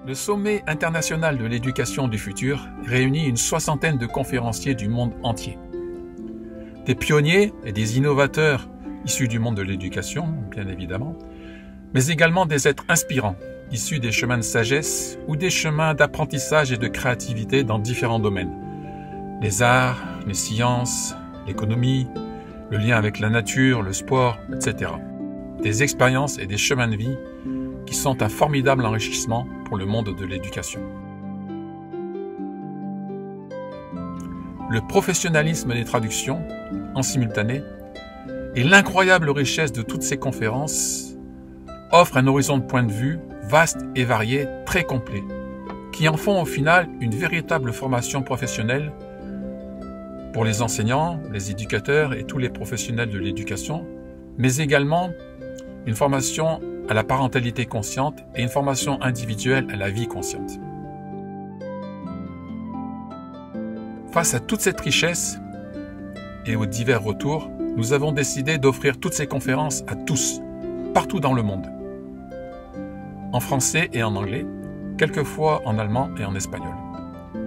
Le Sommet international de l'éducation du futur réunit une soixantaine de conférenciers du monde entier. Des pionniers et des innovateurs issus du monde de l'éducation, bien évidemment, mais également des êtres inspirants, issus des chemins de sagesse ou des chemins d'apprentissage et de créativité dans différents domaines. Les arts, les sciences, l'économie, le lien avec la nature, le sport, etc. Des expériences et des chemins de vie qui sont un formidable enrichissement pour le monde de l'éducation. Le professionnalisme des traductions, en simultané, et l'incroyable richesse de toutes ces conférences offrent un horizon de point de vue vaste et varié, très complet, qui en font au final une véritable formation professionnelle pour les enseignants, les éducateurs et tous les professionnels de l'éducation, mais également une formation à la parentalité consciente et une formation individuelle à la vie consciente. Face à toute cette richesse et aux divers retours, nous avons décidé d'offrir toutes ces conférences à tous, partout dans le monde, en français et en anglais, quelquefois en allemand et en espagnol.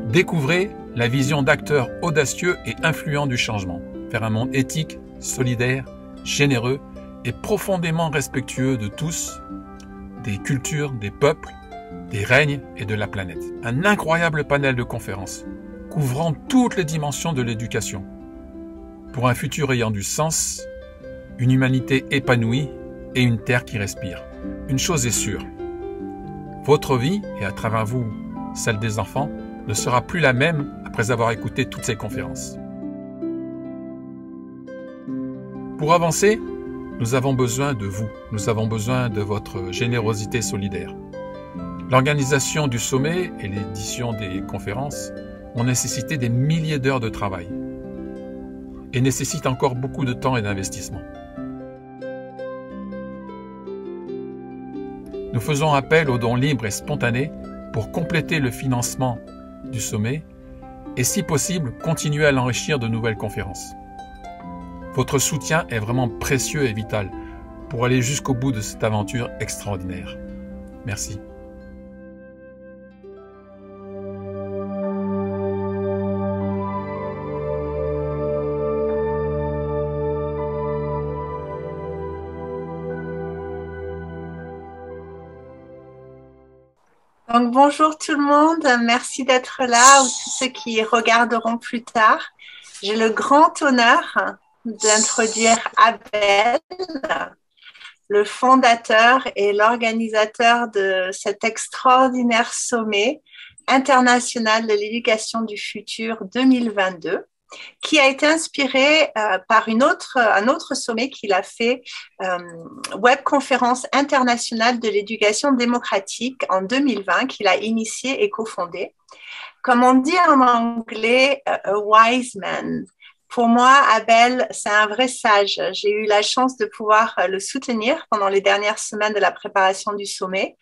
Découvrez la vision d'acteurs audacieux et influents du changement, vers un monde éthique, solidaire, généreux et profondément respectueux de tous, des cultures, des peuples, des règnes et de la planète. Un incroyable panel de conférences, couvrant toutes les dimensions de l'éducation, pour un futur ayant du sens, une humanité épanouie et une terre qui respire. Une chose est sûre, votre vie, et à travers vous, celle des enfants, ne sera plus la même après avoir écouté toutes ces conférences. Pour avancer, nous avons besoin de vous, nous avons besoin de votre générosité solidaire. L'organisation du sommet et l'édition des conférences ont nécessité des milliers d'heures de travail et nécessitent encore beaucoup de temps et d'investissement. Nous faisons appel aux dons libres et spontanés pour compléter le financement du sommet et, si possible, continuer à l'enrichir de nouvelles conférences. Votre soutien est vraiment précieux et vital pour aller jusqu'au bout de cette aventure extraordinaire. Merci. Donc, bonjour tout le monde, merci d'être là ou tous ceux qui regarderont plus tard. J'ai le grand honneur d'introduire Abel, le fondateur et l'organisateur de cet extraordinaire sommet international de l'éducation du futur 2022, qui a été inspiré par un autre sommet qu'il a fait, Web Conférence internationale de l'éducation démocratique en 2020, qu'il a initié et cofondé. Comme on dit en anglais, a wise man. Pour moi, Abel, c'est un vrai sage. J'ai eu la chance de pouvoir le soutenir pendant les dernières semaines de la préparation du sommet.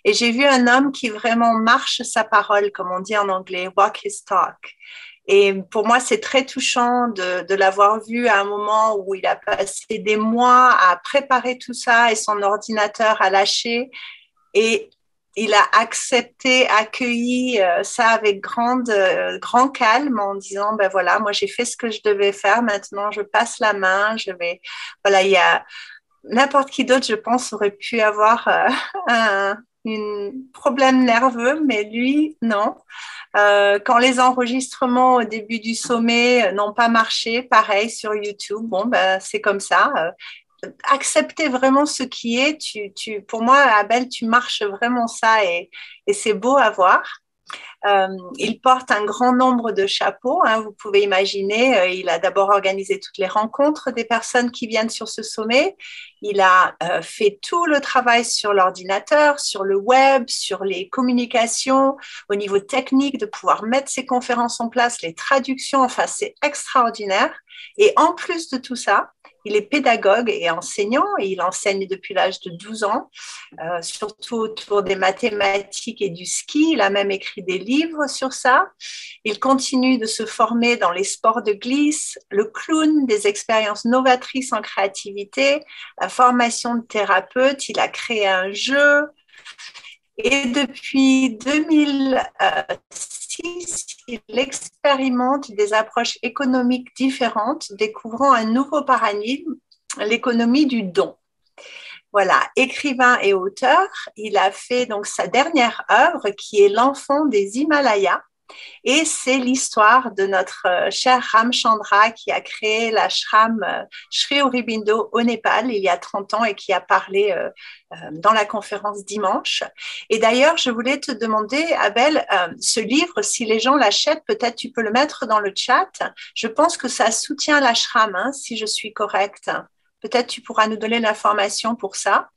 Et j'ai vu un homme qui vraiment marche sa parole, comme on dit en anglais, walk his talk. Et pour moi, c'est très touchant de l'avoir vu à un moment où il a passé des mois à préparer tout ça et son ordinateur a lâché. Et il a accepté, accueilli ça avec grand calme en disant, ben voilà, moi j'ai fait ce que je devais faire, maintenant je passe la main, voilà, il y a n'importe qui d'autre, je pense, aurait pu avoir un problème nerveux, mais lui, non. Quand les enregistrements au début du sommet n'ont pas marché, pareil sur YouTube, bon, ben, c'est comme ça. Accepter vraiment ce qui est, pour moi, Abel, tu marches vraiment ça et c'est beau à voir. Il porte un grand nombre de chapeaux, hein, vous pouvez imaginer. Il a d'abord organisé toutes les rencontres des personnes qui viennent sur ce sommet. Il a fait tout le travail sur l'ordinateur, sur le web, sur les communications, au niveau technique, de pouvoir mettre ces conférences en place, les traductions, enfin, c'est extraordinaire. Et en plus de tout ça, il est pédagogue et enseignant et il enseigne depuis l'âge de 12 ans, surtout autour des mathématiques et du ski. Il a même écrit des livres sur ça. Il continue de se former dans les sports de glisse, le clown, des expériences novatrices en créativité, la formation de thérapeute. Il a créé un jeu. Et depuis 2006, il expérimente des approches économiques différentes, découvrant un nouveau paradigme, l'économie du don. Voilà, écrivain et auteur, il a fait donc sa dernière œuvre qui est L'enfant des Himalayas. Et c'est l'histoire de notre cher Ramchandra qui a créé l'ashram Sri Aurobindo au Népal il y a 30 ans et qui a parlé dans la conférence dimanche. Et d'ailleurs, je voulais te demander, Abel, ce livre, si les gens l'achètent, peut-être tu peux le mettre dans le chat. Je pense que ça soutient l'ashram, hein, si je suis correcte. Peut-être tu pourras nous donner l'information pour ça.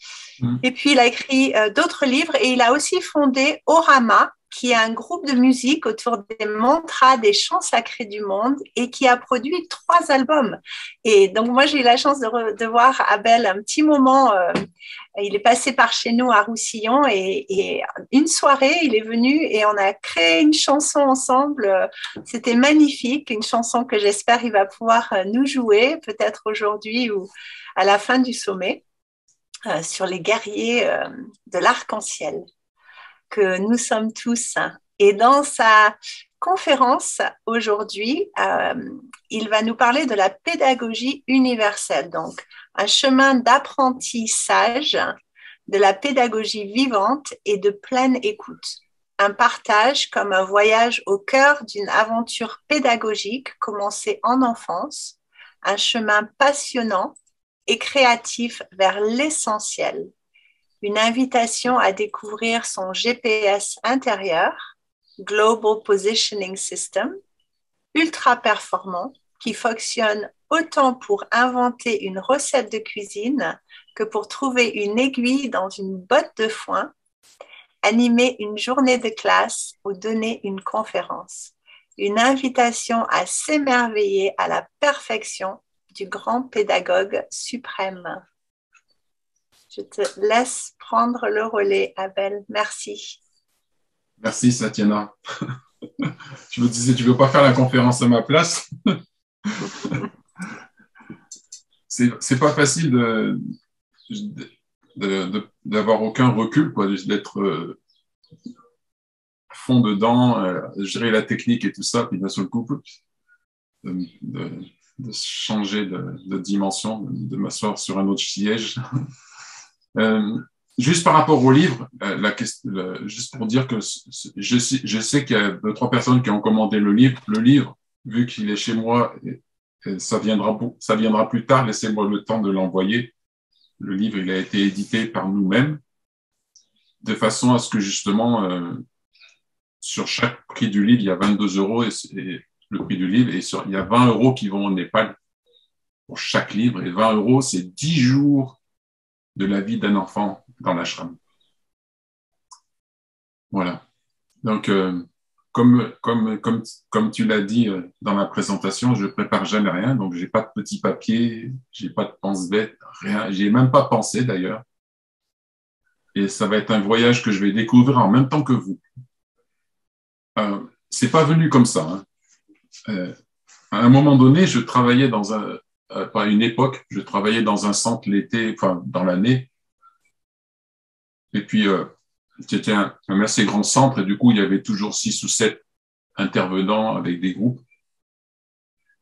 Et puis, il a écrit d'autres livres et il a aussi fondé Orama, qui est un groupe de musique autour des mantras des chants sacrés du monde et qui a produit 3 albums. Et donc, moi, j'ai eu la chance de voir Abel un petit moment. Il est passé par chez nous à Roussillon et une soirée, il est venu et on a créé une chanson ensemble. C'était magnifique, une chanson que j'espère il va pouvoir nous jouer, peut-être aujourd'hui ou à la fin du sommet, sur les guerriers de l'arc-en-ciel que nous sommes tous. Et dans sa conférence aujourd'hui, il va nous parler de la pédagogie universelle, donc un chemin d'apprentissage, de la pédagogie vivante et de pleine écoute. Un partage comme un voyage au cœur d'une aventure pédagogique commencée en enfance, un chemin passionnant et créatif vers l'essentiel. Une invitation à découvrir son GPS intérieur, Global Positioning System, ultra performant, qui fonctionne autant pour inventer une recette de cuisine que pour trouver une aiguille dans une botte de foin, animer une journée de classe ou donner une conférence. Une invitation à s'émerveiller à la perfection du grand pédagogue suprême. Je te laisse prendre le relais, Abel. Merci. Merci, Satyana. Je me disais, tu ne veux pas faire la conférence à ma place? C'est pas facile d'avoir aucun recul, quoi, d'être à fond dedans, gérer la technique et tout ça, puis d'un seul coup, de changer de dimension, de m'asseoir sur un autre siège. Juste par rapport au livre, juste pour dire que je sais qu'il y a 2-3 personnes qui ont commandé le livre. Le livre, vu qu'il est chez moi, ça viendra plus tard. Laissez-moi le temps de l'envoyer. Le livre, il a été édité par nous-mêmes, de façon à ce que justement, sur chaque prix du livre, il y a 22 € et le prix du livre, et il y a 20 € qui vont au Népal pour chaque livre. Et 20 €, c'est 10 jours de la vie d'un enfant dans l'ashram. Voilà. Donc, comme tu l'as dit dans la présentation, je prépare jamais rien, donc j'ai pas de petits papiers, j'ai pas de pense-bête, rien, j'y ai même pas pensé d'ailleurs. Et ça va être un voyage que je vais découvrir en même temps que vous. C'est pas venu comme ça. Hein. À un moment donné, je travaillais à une époque, je travaillais dans un centre l'été, enfin dans l'année. Et puis, c'était un assez grand centre et du coup, il y avait toujours 6 ou 7 intervenants avec des groupes.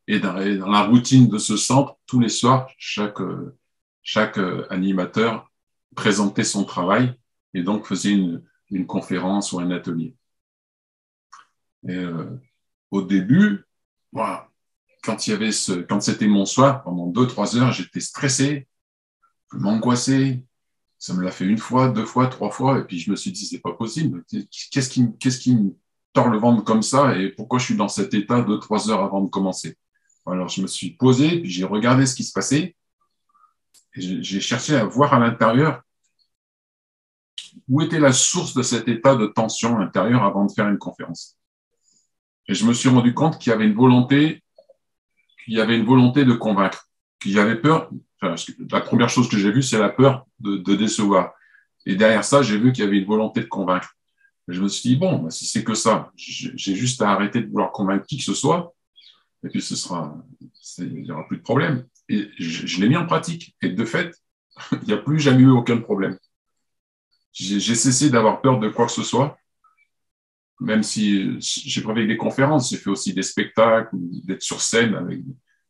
Et dans la routine de ce centre, tous les soirs, chaque animateur présentait son travail et donc faisait une conférence ou un atelier. Et au début, voilà, quand c'était mon soir, pendant 2-3 heures, j'étais stressé, je m'angoissais. Ça me l'a fait 1 fois, 2 fois, 3 fois, et puis je me suis dit, c'est pas possible. Qu'est-ce qui me tord le ventre comme ça, et pourquoi je suis dans cet état 2-3 heures avant de commencer? Alors, je me suis posé, puis j'ai regardé ce qui se passait, et j'ai cherché à voir à l'intérieur où était la source de cet état de tension intérieure avant de faire une conférence. Et je me suis rendu compte qu'il y avait une volonté de convaincre, qu'il y avait peur. Enfin, la première chose que j'ai vue, c'est la peur de décevoir. Et derrière ça, j'ai vu qu'il y avait une volonté de convaincre. Et je me suis dit, bon, si c'est que ça, j'ai juste à arrêter de vouloir convaincre qui que ce soit, et puis il n'y aura plus de problème. Et je l'ai mis en pratique. Et de fait, il n'y a plus jamais eu aucun problème. j'ai cessé d'avoir peur de quoi que ce soit, même si j'ai préparé des conférences, j'ai fait aussi des spectacles, d'être sur scène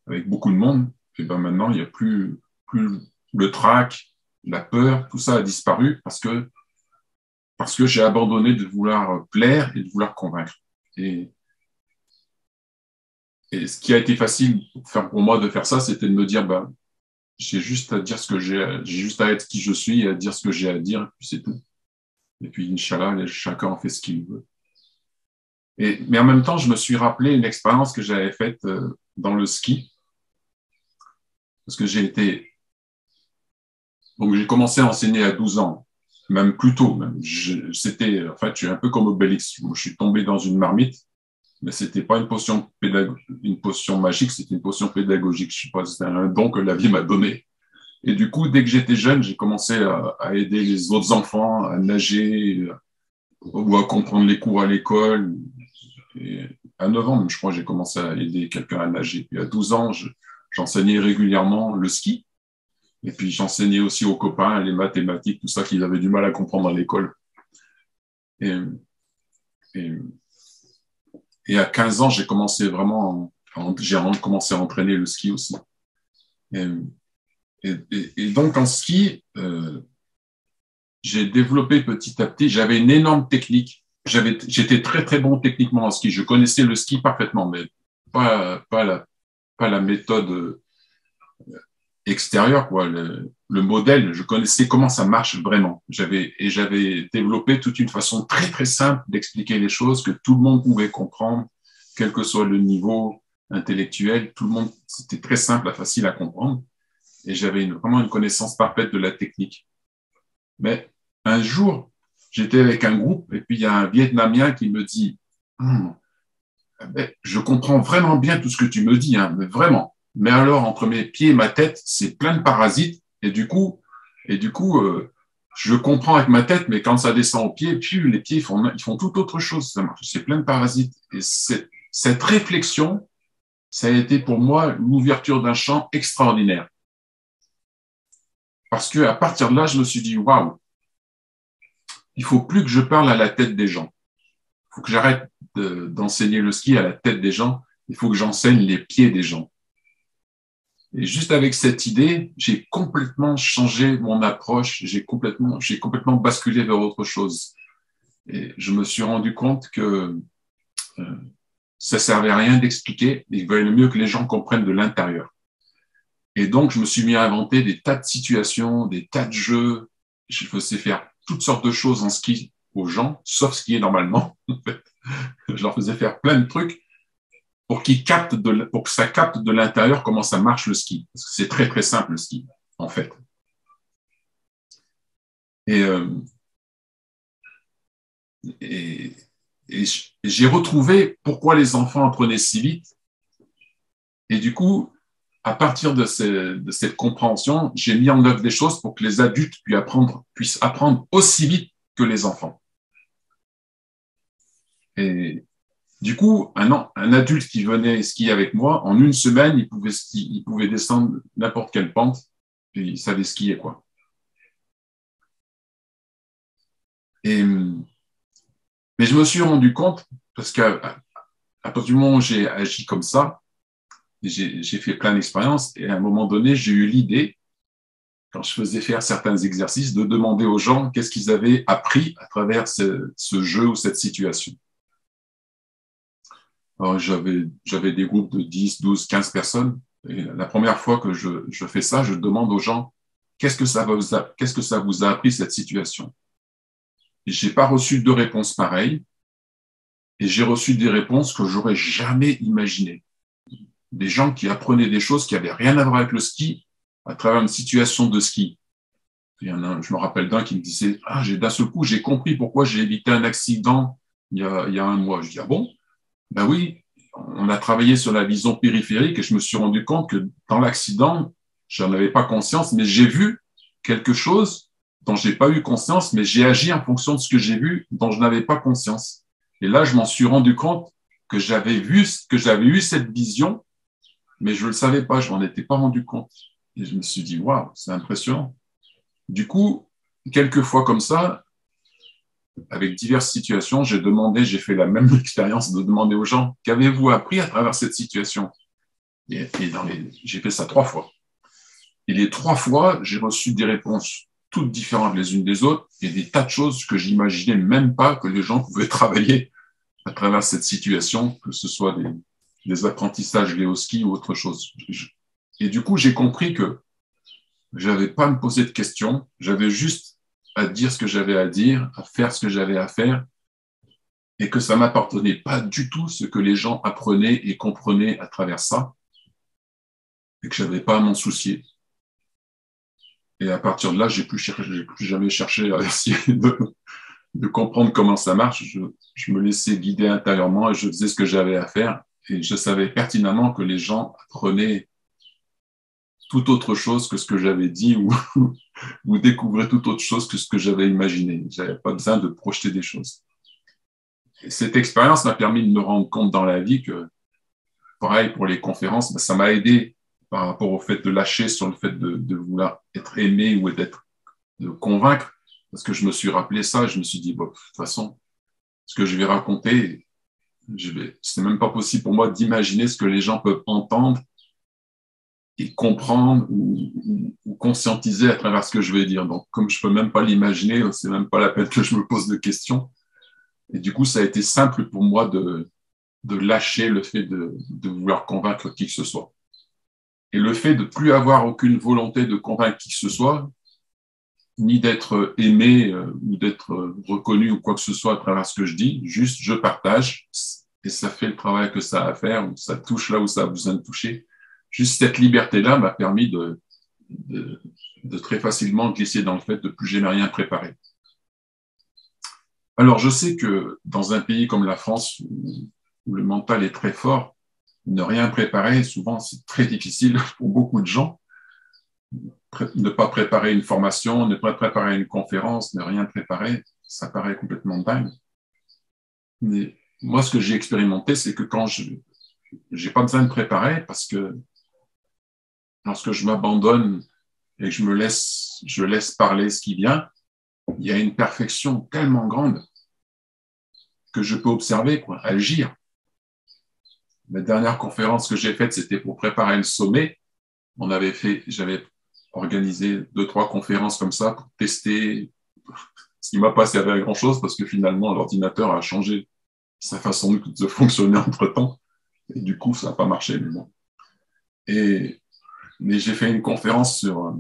avec beaucoup de monde. Et ben maintenant, il n'y a plus le trac, la peur, tout ça a disparu parce que j'ai abandonné de vouloir plaire et de vouloir convaincre. Et ce qui a été facile pour moi de faire ça, c'était de me dire, ben, j'ai juste à dire ce que j'ai juste à être qui je suis et à dire ce que j'ai à dire, et puis c'est tout. Et puis, Inch'Allah, chacun en fait ce qu'il veut. Mais en même temps, je me suis rappelé une expérience que j'avais faite dans le ski, parce que donc j'ai commencé à enseigner à 12 ans, même plus tôt. Même. En fait, je suis un peu comme Obélix. Je suis tombé dans une marmite, mais c'était pas une potion magique, c'était une potion pédagogique. Je sais pas, c'était un don que la vie m'a donné. Et du coup, dès que j'étais jeune, j'ai commencé à aider les autres enfants à nager ou à comprendre les cours à l'école. Et à 9 ans, même, je crois, j'ai commencé à aider quelqu'un à nager. Puis à 12 ans, j'enseignais régulièrement le ski. Et puis j'enseignais aussi aux copains les mathématiques, tout ça qu'ils avaient du mal à comprendre à l'école. Et, et, et à 15 ans, j'ai commencé à entraîner le ski aussi. Et donc en ski, j'ai développé petit à petit. J'avais une énorme technique. J'étais très très bon techniquement en ski. Je connaissais le ski parfaitement, mais pas la méthode extérieure, quoi. Le modèle, je connaissais comment ça marche vraiment. J'avais développé toute une façon très très simple d'expliquer les choses que tout le monde pouvait comprendre, quel que soit le niveau intellectuel. Tout le monde, c'était très simple, facile à comprendre. Et j'avais vraiment une connaissance parfaite de la technique. Mais un jour, j'étais avec un groupe et puis il y a un Vietnamien qui me dit je comprends vraiment bien tout ce que tu me dis, hein, mais vraiment. Mais alors, entre mes pieds et ma tête, c'est plein de parasites. Et du coup, je comprends avec ma tête, mais quand ça descend aux pieds, puis les pieds ils font tout autre chose. C'est plein de parasites. Et cette réflexion, ça a été pour moi l'ouverture d'un champ extraordinaire. Parce qu'à partir de là, je me suis dit, waouh, il faut plus que je parle à la tête des gens. Il faut que j'arrête d'enseigner le ski à la tête des gens. Il faut que j'enseigne les pieds des gens. Et juste avec cette idée, j'ai complètement changé mon approche. J'ai complètement basculé vers autre chose. Et je me suis rendu compte que ça servait à rien d'expliquer. Il valait mieux que les gens comprennent de l'intérieur. Et donc, je me suis mis à inventer des tas de situations, des tas de jeux. Je faisais faire toutes sortes de choses en ski aux gens, sauf skier normalement. En fait. Je leur faisais faire plein de trucs pour que ça capte de l'intérieur comment ça marche le ski. Parce que c'est très, très simple le ski, en fait. Et j'ai retrouvé pourquoi les enfants apprenaient si vite. Et du coup, à partir de cette compréhension, j'ai mis en œuvre des choses pour que les adultes puissent apprendre aussi vite que les enfants. Et du coup, un adulte qui venait skier avec moi, en une semaine, il pouvait descendre n'importe quelle pente et il savait skier, quoi. Mais je me suis rendu compte, parce qu'à partir du moment où j'ai agi comme ça, j'ai fait plein d'expériences et à un moment donné, j'ai eu l'idée, quand je faisais faire certains exercices, de demander aux gens qu'est-ce qu'ils avaient appris à travers ce jeu ou cette situation. Alors, j'avais des groupes de 10, 12, 15 personnes. Et la première fois que je fais ça, je demande aux gens qu'est-ce que ça vous a appris cette situation. Et j'ai pas reçu de réponses pareilles. Et j'ai reçu des réponses que j'aurais jamais imaginées. Des gens qui apprenaient des choses qui avaient rien à voir avec le ski à travers une situation de ski. Il y en a, je me rappelle d'un qui me disait d'un seul coup, j'ai compris pourquoi j'ai évité un accident il y a un mois. Je dis bon? Ben oui, on a travaillé sur la vision périphérique et je me suis rendu compte que dans l'accident, j'en avais pas conscience, mais j'ai vu quelque chose dont j'ai pas eu conscience, mais j'ai agi en fonction de ce que j'ai vu dont je n'avais pas conscience. Et là, je m'en suis rendu compte que j'avais eu cette vision, mais je le savais pas, je m'en étais pas rendu compte. Et je me suis dit, waouh, c'est impressionnant. Du coup, quelques fois comme ça, avec diverses situations, j'ai fait la même expérience de demander aux gens, qu'avez-vous appris à travers cette situation? Et j'ai fait ça 3 fois. Et les 3 fois, j'ai reçu des réponses toutes différentes les unes des autres et des tas de choses que j'imaginais même pas que les gens pouvaient travailler à travers cette situation, que ce soit des apprentissages liés au ski ou autre chose. Et du coup, j'ai compris que je n'avais pas à me poser de questions, j'avais juste à dire ce que j'avais à dire, à faire ce que j'avais à faire, et que ça m'appartenait pas du tout ce que les gens apprenaient et comprenaient à travers ça, et que je n'avais pas à m'en soucier. Et à partir de là, j'ai plus jamais cherché à essayer de comprendre comment ça marche. Je me laissais guider intérieurement et je faisais ce que j'avais à faire. Et je savais pertinemment que les gens apprenaient tout autre chose que ce que j'avais dit ou découvraient tout autre chose que ce que j'avais imaginé. Je n'avais pas besoin de projeter des choses. Et cette expérience m'a permis de me rendre compte dans la vie que, pareil pour les conférences, ça m'a aidé par rapport au fait de lâcher sur le fait de vouloir être aimé ou de convaincre. Parce que je me suis rappelé ça et je me suis dit, bon, de toute façon, ce que je vais raconter, c'est même pas possible pour moi d'imaginer ce que les gens peuvent entendre et comprendre ou conscientiser à travers ce que je vais dire. Donc, comme je peux même pas l'imaginer, c'est même pas la peine que je me pose de questions. Et du coup, ça a été simple pour moi de lâcher le fait de vouloir convaincre qui que ce soit. Et le fait de plus avoir aucune volonté de convaincre qui que ce soit, ni d'être aimé ou d'être reconnu ou quoi que ce soit à travers ce que je dis, juste je partage et ça fait le travail que ça a à faire, ou ça touche là où ça a besoin de toucher. Juste cette liberté-là m'a permis de très facilement glisser dans le fait de plus jamais rien préparer. Alors je sais que dans un pays comme la France, où le mental est très fort, ne rien préparer, souvent c'est très difficile pour beaucoup de gens. Ne pas préparer une formation, ne pas préparer une conférence, ne rien préparer, ça paraît complètement dingue. Mais moi, ce que j'ai expérimenté, c'est que quand je n'ai pas besoin de préparer, parce que lorsque je m'abandonne et que je laisse parler ce qui vient, il y a une perfection tellement grande que je peux observer, agir. La dernière conférence que j'ai faite, c'était pour préparer le sommet. J'avais organisé 2-3 conférences comme ça pour tester, ce qui m'a pas servi à grand chose parce que finalement l'ordinateur a changé sa façon de fonctionner entre temps et du coup ça n'a pas marché. Mais bon. Mais j'ai fait une conférence sur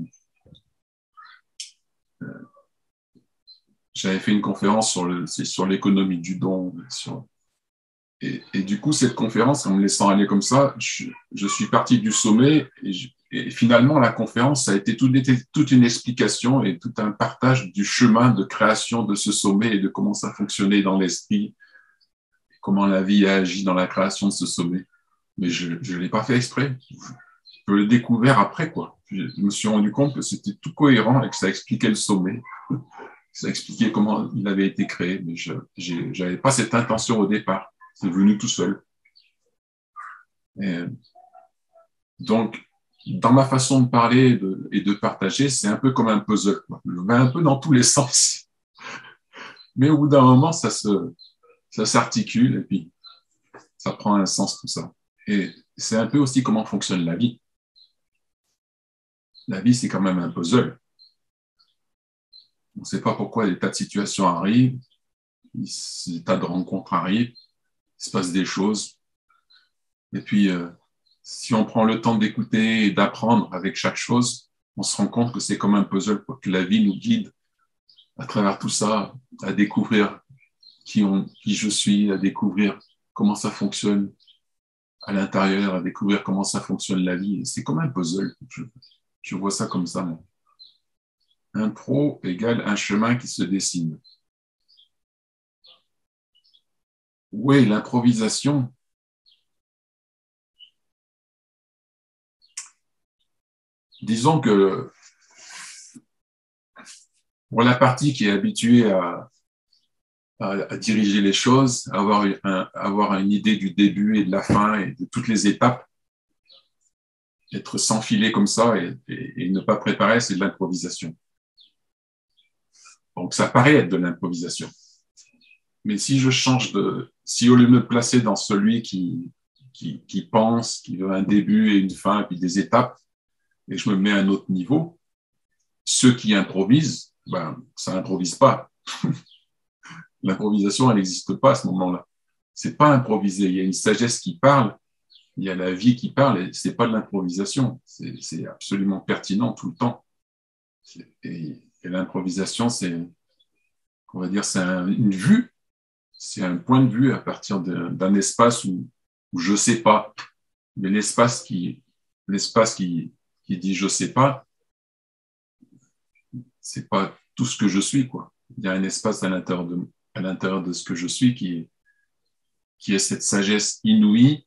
l'économie du don. Et du coup, cette conférence, en me laissant aller comme ça, je suis parti du sommet et finalement, la conférence, ça a été toute une explication et tout un partage du chemin de création de ce sommet et de comment ça fonctionnait dans l'esprit, comment la vie a agi dans la création de ce sommet. Mais je ne l'ai pas fait exprès. Je l'ai découvert après, quoi. Je me suis rendu compte que c'était tout cohérent et que ça expliquait le sommet. Ça expliquait comment il avait été créé, mais je n'avais pas cette intention au départ. C'est venu tout seul. Et donc, dans ma façon de parler et de partager, c'est un peu comme un puzzle, quoi. Je vais un peu dans tous les sens. Mais au bout d'un moment, ça s'articule et puis ça prend un sens tout ça. Et c'est un peu aussi comment fonctionne la vie. La vie, c'est quand même un puzzle. On ne sait pas pourquoi des tas de situations arrivent, des tas de rencontres arrivent, il se passe des choses. Et puis, si on prend le temps d'écouter et d'apprendre avec chaque chose, on se rend compte que c'est comme un puzzle, que la vie nous guide à travers tout ça, à découvrir qui je suis, à découvrir comment ça fonctionne à l'intérieur, à découvrir comment ça fonctionne la vie. C'est comme un puzzle. Je vois ça comme ça, moi. Un pro égale un chemin qui se dessine. Oui, l'improvisation. Disons que pour la partie qui est habituée à diriger les choses, avoir une idée du début et de la fin et de toutes les étapes, être sans filet comme ça et ne pas préparer, c'est de l'improvisation. Donc ça paraît être de l'improvisation. Mais si je change si au lieu de me placer dans celui qui pense, qui veut un début et une fin, et puis des étapes, et je me mets à un autre niveau, ceux qui improvisent, ben, ça n'improvise pas. L'improvisation, elle n'existe pas à ce moment-là. C'est pas improvisé. Il y a une sagesse qui parle, il y a la vie qui parle, et c'est pas de l'improvisation. C'est absolument pertinent tout le temps. Et l'improvisation, on va dire, c'est une vue, c'est un point de vue à partir d'un espace où je sais pas. Mais l'espace qui dit je sais pas, c'est pas tout ce que je suis, quoi. Il y a un espace à l'intérieur de ce que je suis qui est cette sagesse inouïe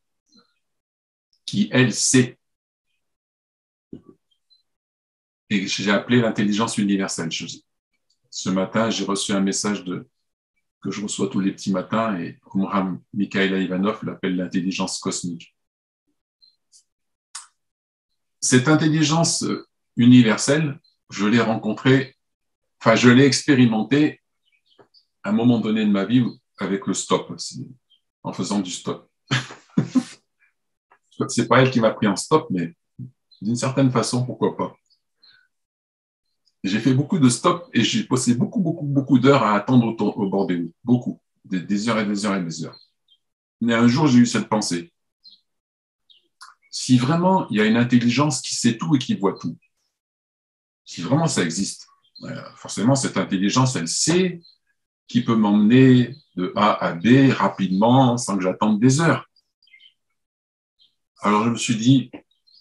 qui, elle, sait. Et j'ai appelé l'intelligence universelle. Ce matin, j'ai reçu un message que je reçois tous les petits matins et Omram Mikhaïla Ivanov l'appelle l'intelligence cosmique. Cette intelligence universelle, je l'ai rencontrée, je l'ai expérimentée à un moment donné de ma vie avec le stop, en faisant du stop. C'est pas elle qui m'a pris en stop, mais d'une certaine façon, pourquoi pas. J'ai fait beaucoup de stops et j'ai passé beaucoup d'heures à attendre au bord des routes. Beaucoup. Des heures et des heures et des heures. Mais un jour, j'ai eu cette pensée. Si vraiment il y a une intelligence qui sait tout et qui voit tout, si vraiment ça existe, forcément, cette intelligence, elle sait qui peut m'emmener de A à B rapidement sans que j'attende des heures. Alors, je me suis dit,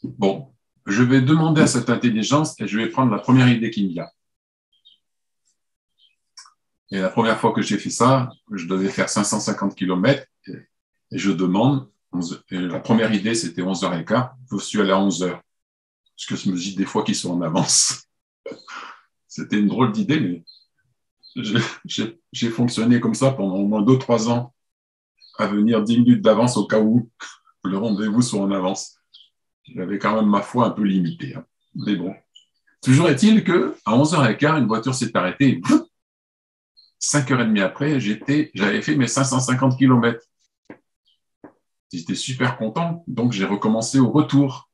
bon, je vais demander à cette intelligence et je vais prendre la première idée qui me vient. Et la première fois que j'ai fait ça, je devais faire 550 km et je demande, et la première idée c'était 11h15, je suis allé à 11h. Parce que je me dis des fois qu'ils sont en avance. C'était une drôle d'idée, mais j'ai fonctionné comme ça pendant au moins 2-3 ans, à venir 10 minutes d'avance au cas où le rendez-vous soit en avance. J'avais quand même ma foi un peu limitée. Hein. Mais bon. Toujours est-il qu'à 11h15, une voiture s'est arrêtée. 5h30 après, j'avais fait mes 550 km. J'étais super content, donc j'ai recommencé au retour.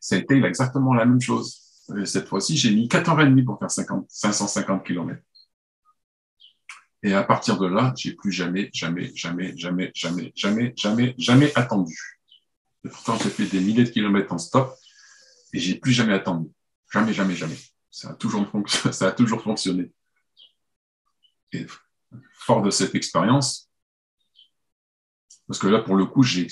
Ça a été exactement la même chose. Et cette fois-ci, j'ai mis 4h30 pour faire 550 km. Et à partir de là, j'ai plus jamais attendu. Et pourtant, j'ai fait des milliers de kilomètres en stop et j'ai plus jamais attendu. Jamais. Ça a toujours fonctionné. Et fort de cette expérience, parce que là, pour le coup, j'ai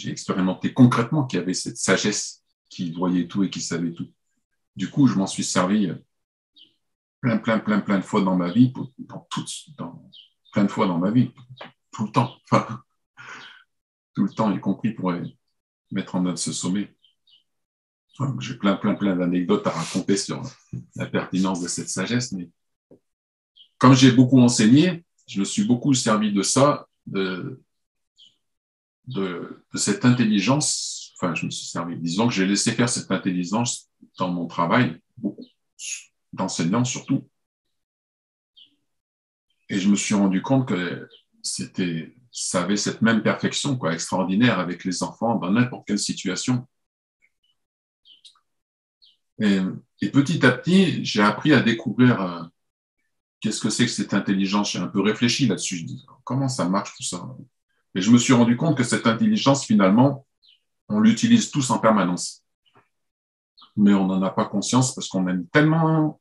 expérimenté concrètement qu'il y avait cette sagesse qui voyait tout et qui savait tout. Du coup, je m'en suis servi plein de fois dans ma vie, plein de fois dans ma vie, tout le temps. Enfin, tout le temps, y compris pour mettre en œuvre ce sommet. Enfin, j'ai plein d'anecdotes à raconter sur la pertinence de cette sagesse, mais comme j'ai beaucoup enseigné, je me suis beaucoup servi de ça, de cette intelligence. Enfin, je me suis servi. Disons que j'ai laissé faire cette intelligence dans mon travail, beaucoup, d'enseignant surtout. Et je me suis rendu compte que ça avait cette même perfection, quoi, extraordinaire avec les enfants dans n'importe quelle situation. Et petit à petit, j'ai appris à découvrir qu'est-ce que c'est que cette intelligence. J'ai un peu réfléchi là-dessus. Je dis, comment ça marche tout ça? Et je me suis rendu compte que cette intelligence, finalement, on l'utilise tous en permanence. Mais on n'en a pas conscience parce qu'on aime tellement,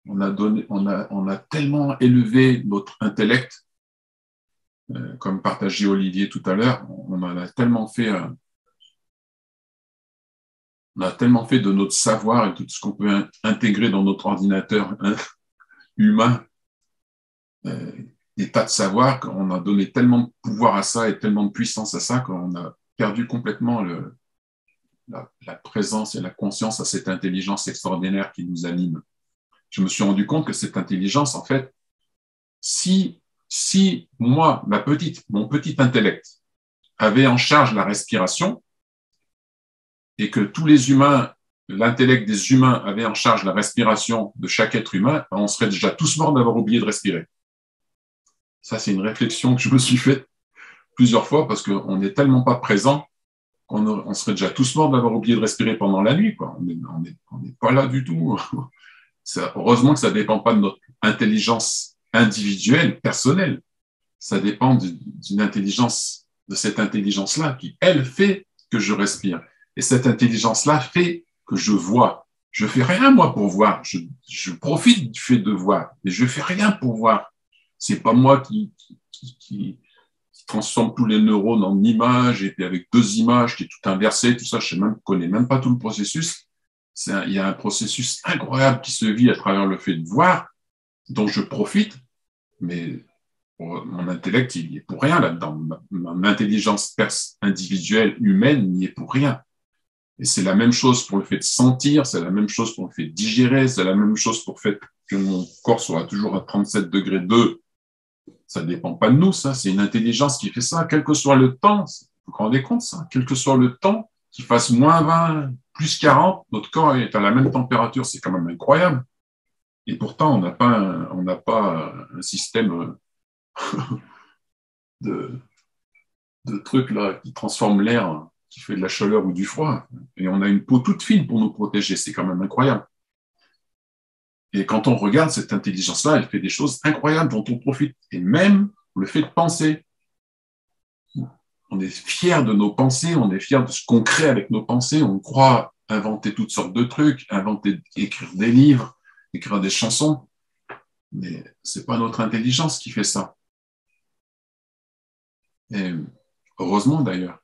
on a tellement élevé notre intellect, comme partageait Olivier tout à l'heure, on a tellement fait de notre savoir et tout ce qu'on peut intégrer dans notre ordinateur humain, des tas de savoirs, qu'on a donné tellement de pouvoir à ça et tellement de puissance à ça qu'on a perdu complètement la présence et la conscience à cette intelligence extraordinaire qui nous anime. Je me suis rendu compte que cette intelligence, en fait, si moi, mon petit intellect avait en charge la respiration et que tous les humains, l'intellect des humains avait en charge la respiration de chaque être humain, on serait déjà tous morts d'avoir oublié de respirer. Ça, c'est une réflexion que je me suis faite plusieurs fois parce qu'on n'est tellement pas présent qu'on serait déjà tous morts d'avoir oublié de respirer pendant la nuit, quoi. On n'est pas là du tout. Heureusement que ça ne dépend pas de notre intelligence individuelle, personnelle. Ça dépend d'une intelligence, de cette intelligence-là qui, elle, fait que je respire. Et cette intelligence-là fait que je vois. Je ne fais rien, moi, pour voir. Je profite du fait de voir. Mais je ne fais rien pour voir. Ce n'est pas moi qui transforme tous les neurones en images, et puis avec 2 images qui est tout inversé, tout ça, je ne connais même pas tout le processus. Il y a un processus incroyable qui se vit à travers le fait de voir, dont je profite, mais mon intellect, il n'y est pour rien là-dedans. Mon intelligence individuelle, humaine, n'y est pour rien. Et c'est la même chose pour le fait de sentir, c'est la même chose pour le fait de digérer, c'est la même chose pour le fait que mon corps soit toujours à 37 degrés 2. Ça ne dépend pas de nous, ça. C'est une intelligence qui fait ça, quel que soit le temps. Vous vous rendez compte, ça? Quel que soit le temps, qu'il fasse moins 20, plus 40, notre corps est à la même température. C'est quand même incroyable. Et pourtant, on n'a pas un système de trucs là qui transforme l'air, qui fait de la chaleur ou du froid. Et on a une peau toute fine pour nous protéger. C'est quand même incroyable. Et quand on regarde cette intelligence-là, elle fait des choses incroyables dont on profite. Et même le fait de penser. On est fier de nos pensées, on est fier de ce qu'on crée avec nos pensées. On croit inventer toutes sortes de trucs, écrire des livres, écrire des chansons. Mais ce n'est pas notre intelligence qui fait ça. Et heureusement d'ailleurs.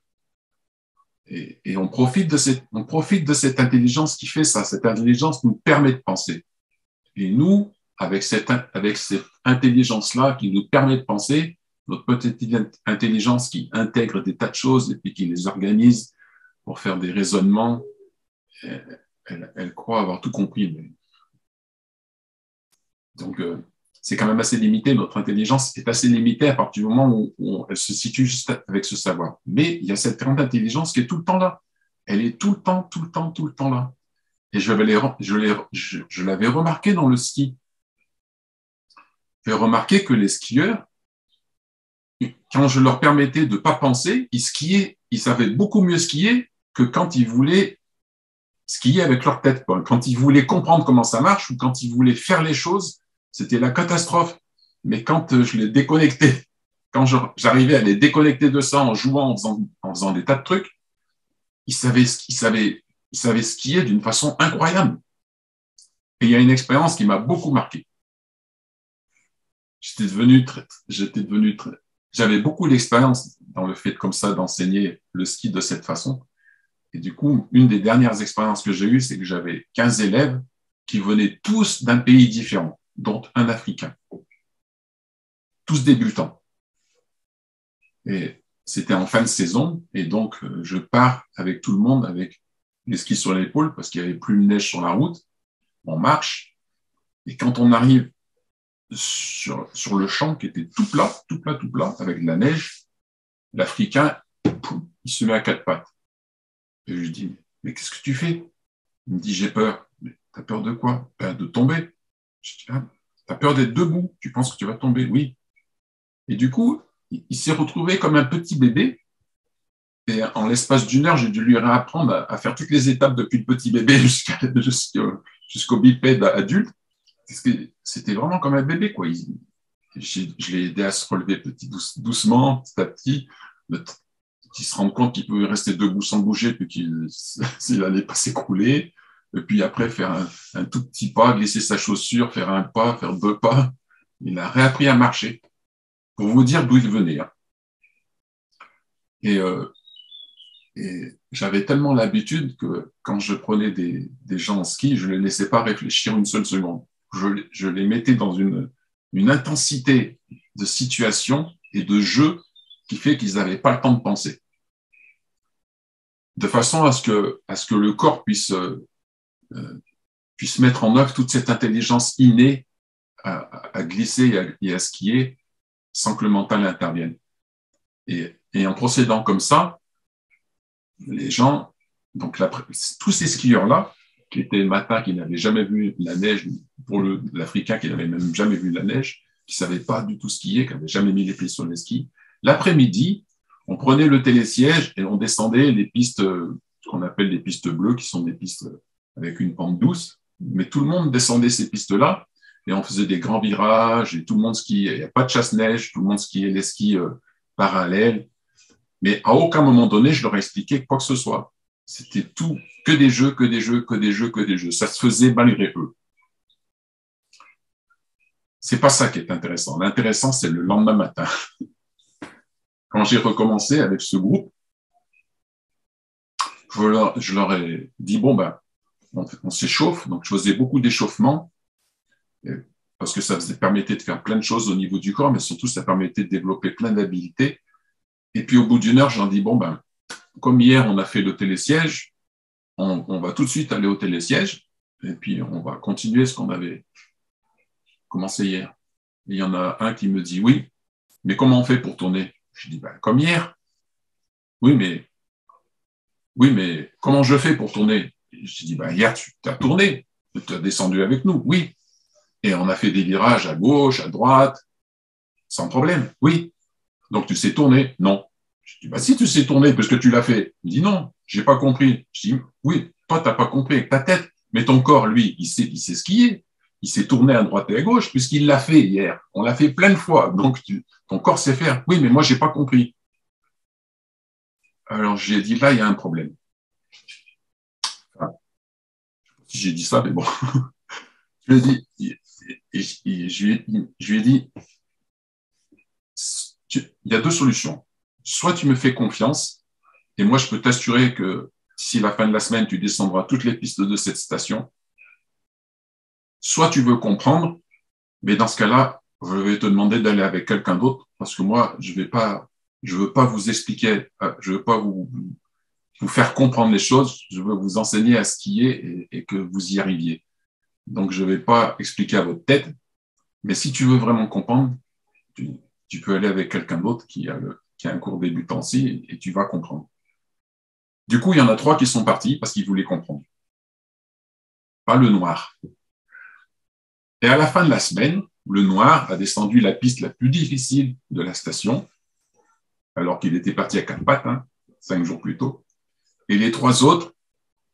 Et on profite de cette intelligence qui fait ça. Cette intelligence nous permet de penser. Et nous, avec cette intelligence-là qui nous permet de penser, notre petite intelligence qui intègre des tas de choses et puis qui les organise pour faire des raisonnements, elle croit avoir tout compris. Donc, c'est quand même assez limité. Notre intelligence est assez limitée à partir du moment où elle se situe juste avec ce savoir. Mais il y a cette grande intelligence qui est tout le temps là. Elle est tout le temps là. Et je l'avais remarqué dans le ski. J'ai remarqué que les skieurs, quand je leur permettais de ne pas penser, ils savaient beaucoup mieux skier que quand ils voulaient skier avec leur tête. Quand ils voulaient comprendre comment ça marche ou quand ils voulaient faire les choses, c'était la catastrophe. Mais quand je les déconnectais, quand j'arrivais à les déconnecter de ça en jouant, en faisant des tas de trucs, ils savaient skier d'une façon incroyable. Et il y a une expérience qui m'a beaucoup marqué. J'avais beaucoup d'expérience dans le fait comme ça d'enseigner le ski de cette façon. Et du coup, une des dernières expériences que j'ai eues, c'est que j'avais 15 élèves qui venaient tous d'un pays différent, dont un Africain. Tous débutants. Et c'était en fin de saison, et donc je pars avec tout le monde, avec les skis sur l'épaule, parce qu'il n'y avait plus de neige sur la route. On marche, et quand on arrive sur le champ qui était tout plat, avec de la neige, l'Africain, il se met à 4 pattes. Et je lui dis, mais qu'est-ce que tu fais? Il me dit, j'ai peur. Mais t'as peur de quoi? De tomber. Je dis, ah, t'as peur d'être debout, tu penses que tu vas tomber? Oui. Et du coup, il s'est retrouvé comme un petit bébé. Et en l'espace d'une heure, j'ai dû lui réapprendre à faire toutes les étapes depuis le petit bébé jusqu'au bipède adulte. Parce que c'était vraiment comme un bébé, quoi. Je l'ai aidé à se relever doucement, petit à petit, qu'il se rende compte qu'il pouvait rester debout sans bouger, puis qu'il n'allait pas s'écrouler. Et puis après, faire un tout petit pas, glisser sa chaussure, faire un pas, faire 2 pas. Il a réappris à marcher. Pour vous dire d'où il venait. Hein. Et j'avais tellement l'habitude que quand je prenais des gens en ski, je ne les laissais pas réfléchir une seule seconde. Je les mettais dans une intensité de situation et de jeu qui fait qu'ils n'avaient pas le temps de penser. De façon à ce que le corps puisse mettre en œuvre toute cette intelligence innée à glisser et à skier sans que le mental intervienne. Et en procédant comme ça, les gens, donc tous ces skieurs-là, qui étaient matins, qui n'avaient jamais vu la neige, pour l'Africain qui n'avait même jamais vu la neige, qui ne savaient pas du tout skier, qui n'avaient jamais mis les pieds sur les skis. L'après-midi, on prenait le télésiège et on descendait les pistes, ce qu'on appelle les pistes bleues, qui sont des pistes avec une pente douce. Mais tout le monde descendait ces pistes-là et on faisait des grands virages et tout le monde skiait. Il n'y a pas de chasse-neige, tout le monde skiait les skis parallèles. Mais à aucun moment donné, je leur ai expliqué quoi que ce soit. C'était tout, que des jeux, que des jeux, que des jeux, que des jeux. Ça se faisait malgré eux. C'est pas ça qui est intéressant. L'intéressant, c'est le lendemain matin. Quand j'ai recommencé avec ce groupe, je leur ai dit, bon, ben, on s'échauffe. Donc, je faisais beaucoup d'échauffement parce que ça permettait de faire plein de choses au niveau du corps, mais surtout, ça permettait de développer plein d'habilités. Et puis, au bout d'une heure, j'en dis, bon, ben, comme hier, on a fait le télésiège, on va tout de suite aller au télésiège et puis on va continuer ce qu'on avait commencé hier. Et il y en a un qui me dit, oui, mais comment on fait pour tourner? Je dis, ben, comme hier. Oui, mais comment je fais pour tourner? Je dis, ben, hier, tu as tourné, tu as descendu avec nous, oui. Et on a fait des virages à gauche, à droite, sans problème, oui. Donc, tu sais tourner? Non. Je dis, bah, si tu sais tourner, parce que tu l'as fait. Il dit, non, j'ai pas compris. Je dis, oui, toi, t'as pas compris avec ta tête, mais ton corps, lui, il sait skier. Il s'est tourné à droite et à gauche, puisqu'il l'a fait hier. On l'a fait plein de fois. Donc, ton corps sait faire. Oui, mais moi, j'ai pas compris. Alors, j'ai dit, là, il y a un problème. Enfin, j'ai dit ça, mais bon. Je lui ai dit, il y a deux solutions. Soit tu me fais confiance, et moi, je peux t'assurer que d'ici la fin de la semaine, tu descendras toutes les pistes de cette station. Soit tu veux comprendre, mais dans ce cas-là, je vais te demander d'aller avec quelqu'un d'autre, parce que moi, je veux pas vous expliquer, je veux pas vous faire comprendre les choses, je veux vous enseigner à skier et que vous y arriviez. Donc, je vais pas expliquer à votre tête, mais si tu veux vraiment comprendre, tu peux aller avec quelqu'un d'autre qui a un cours débutant aussi et tu vas comprendre. Du coup, il y en a 3 qui sont partis parce qu'ils voulaient comprendre. Pas le noir. Et à la fin de la semaine, le noir a descendu la piste la plus difficile de la station, alors qu'il était parti à 4 pattes, 5 jours plus tôt. Et les 3 autres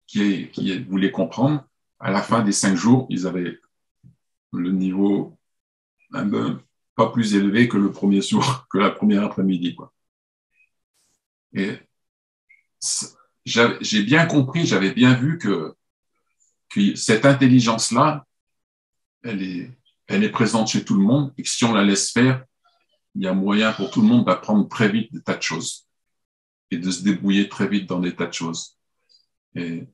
qui voulaient comprendre, à la fin des 5 jours, ils avaient le niveau pas plus élevé que le premier jour, que la première après-midi, quoi. Et j'ai bien compris, j'avais bien vu que cette intelligence-là, elle est présente chez tout le monde et que si on la laisse faire, il y a moyen pour tout le monde d'apprendre très vite des tas de choses et de se débrouiller très vite dans des tas de choses. Et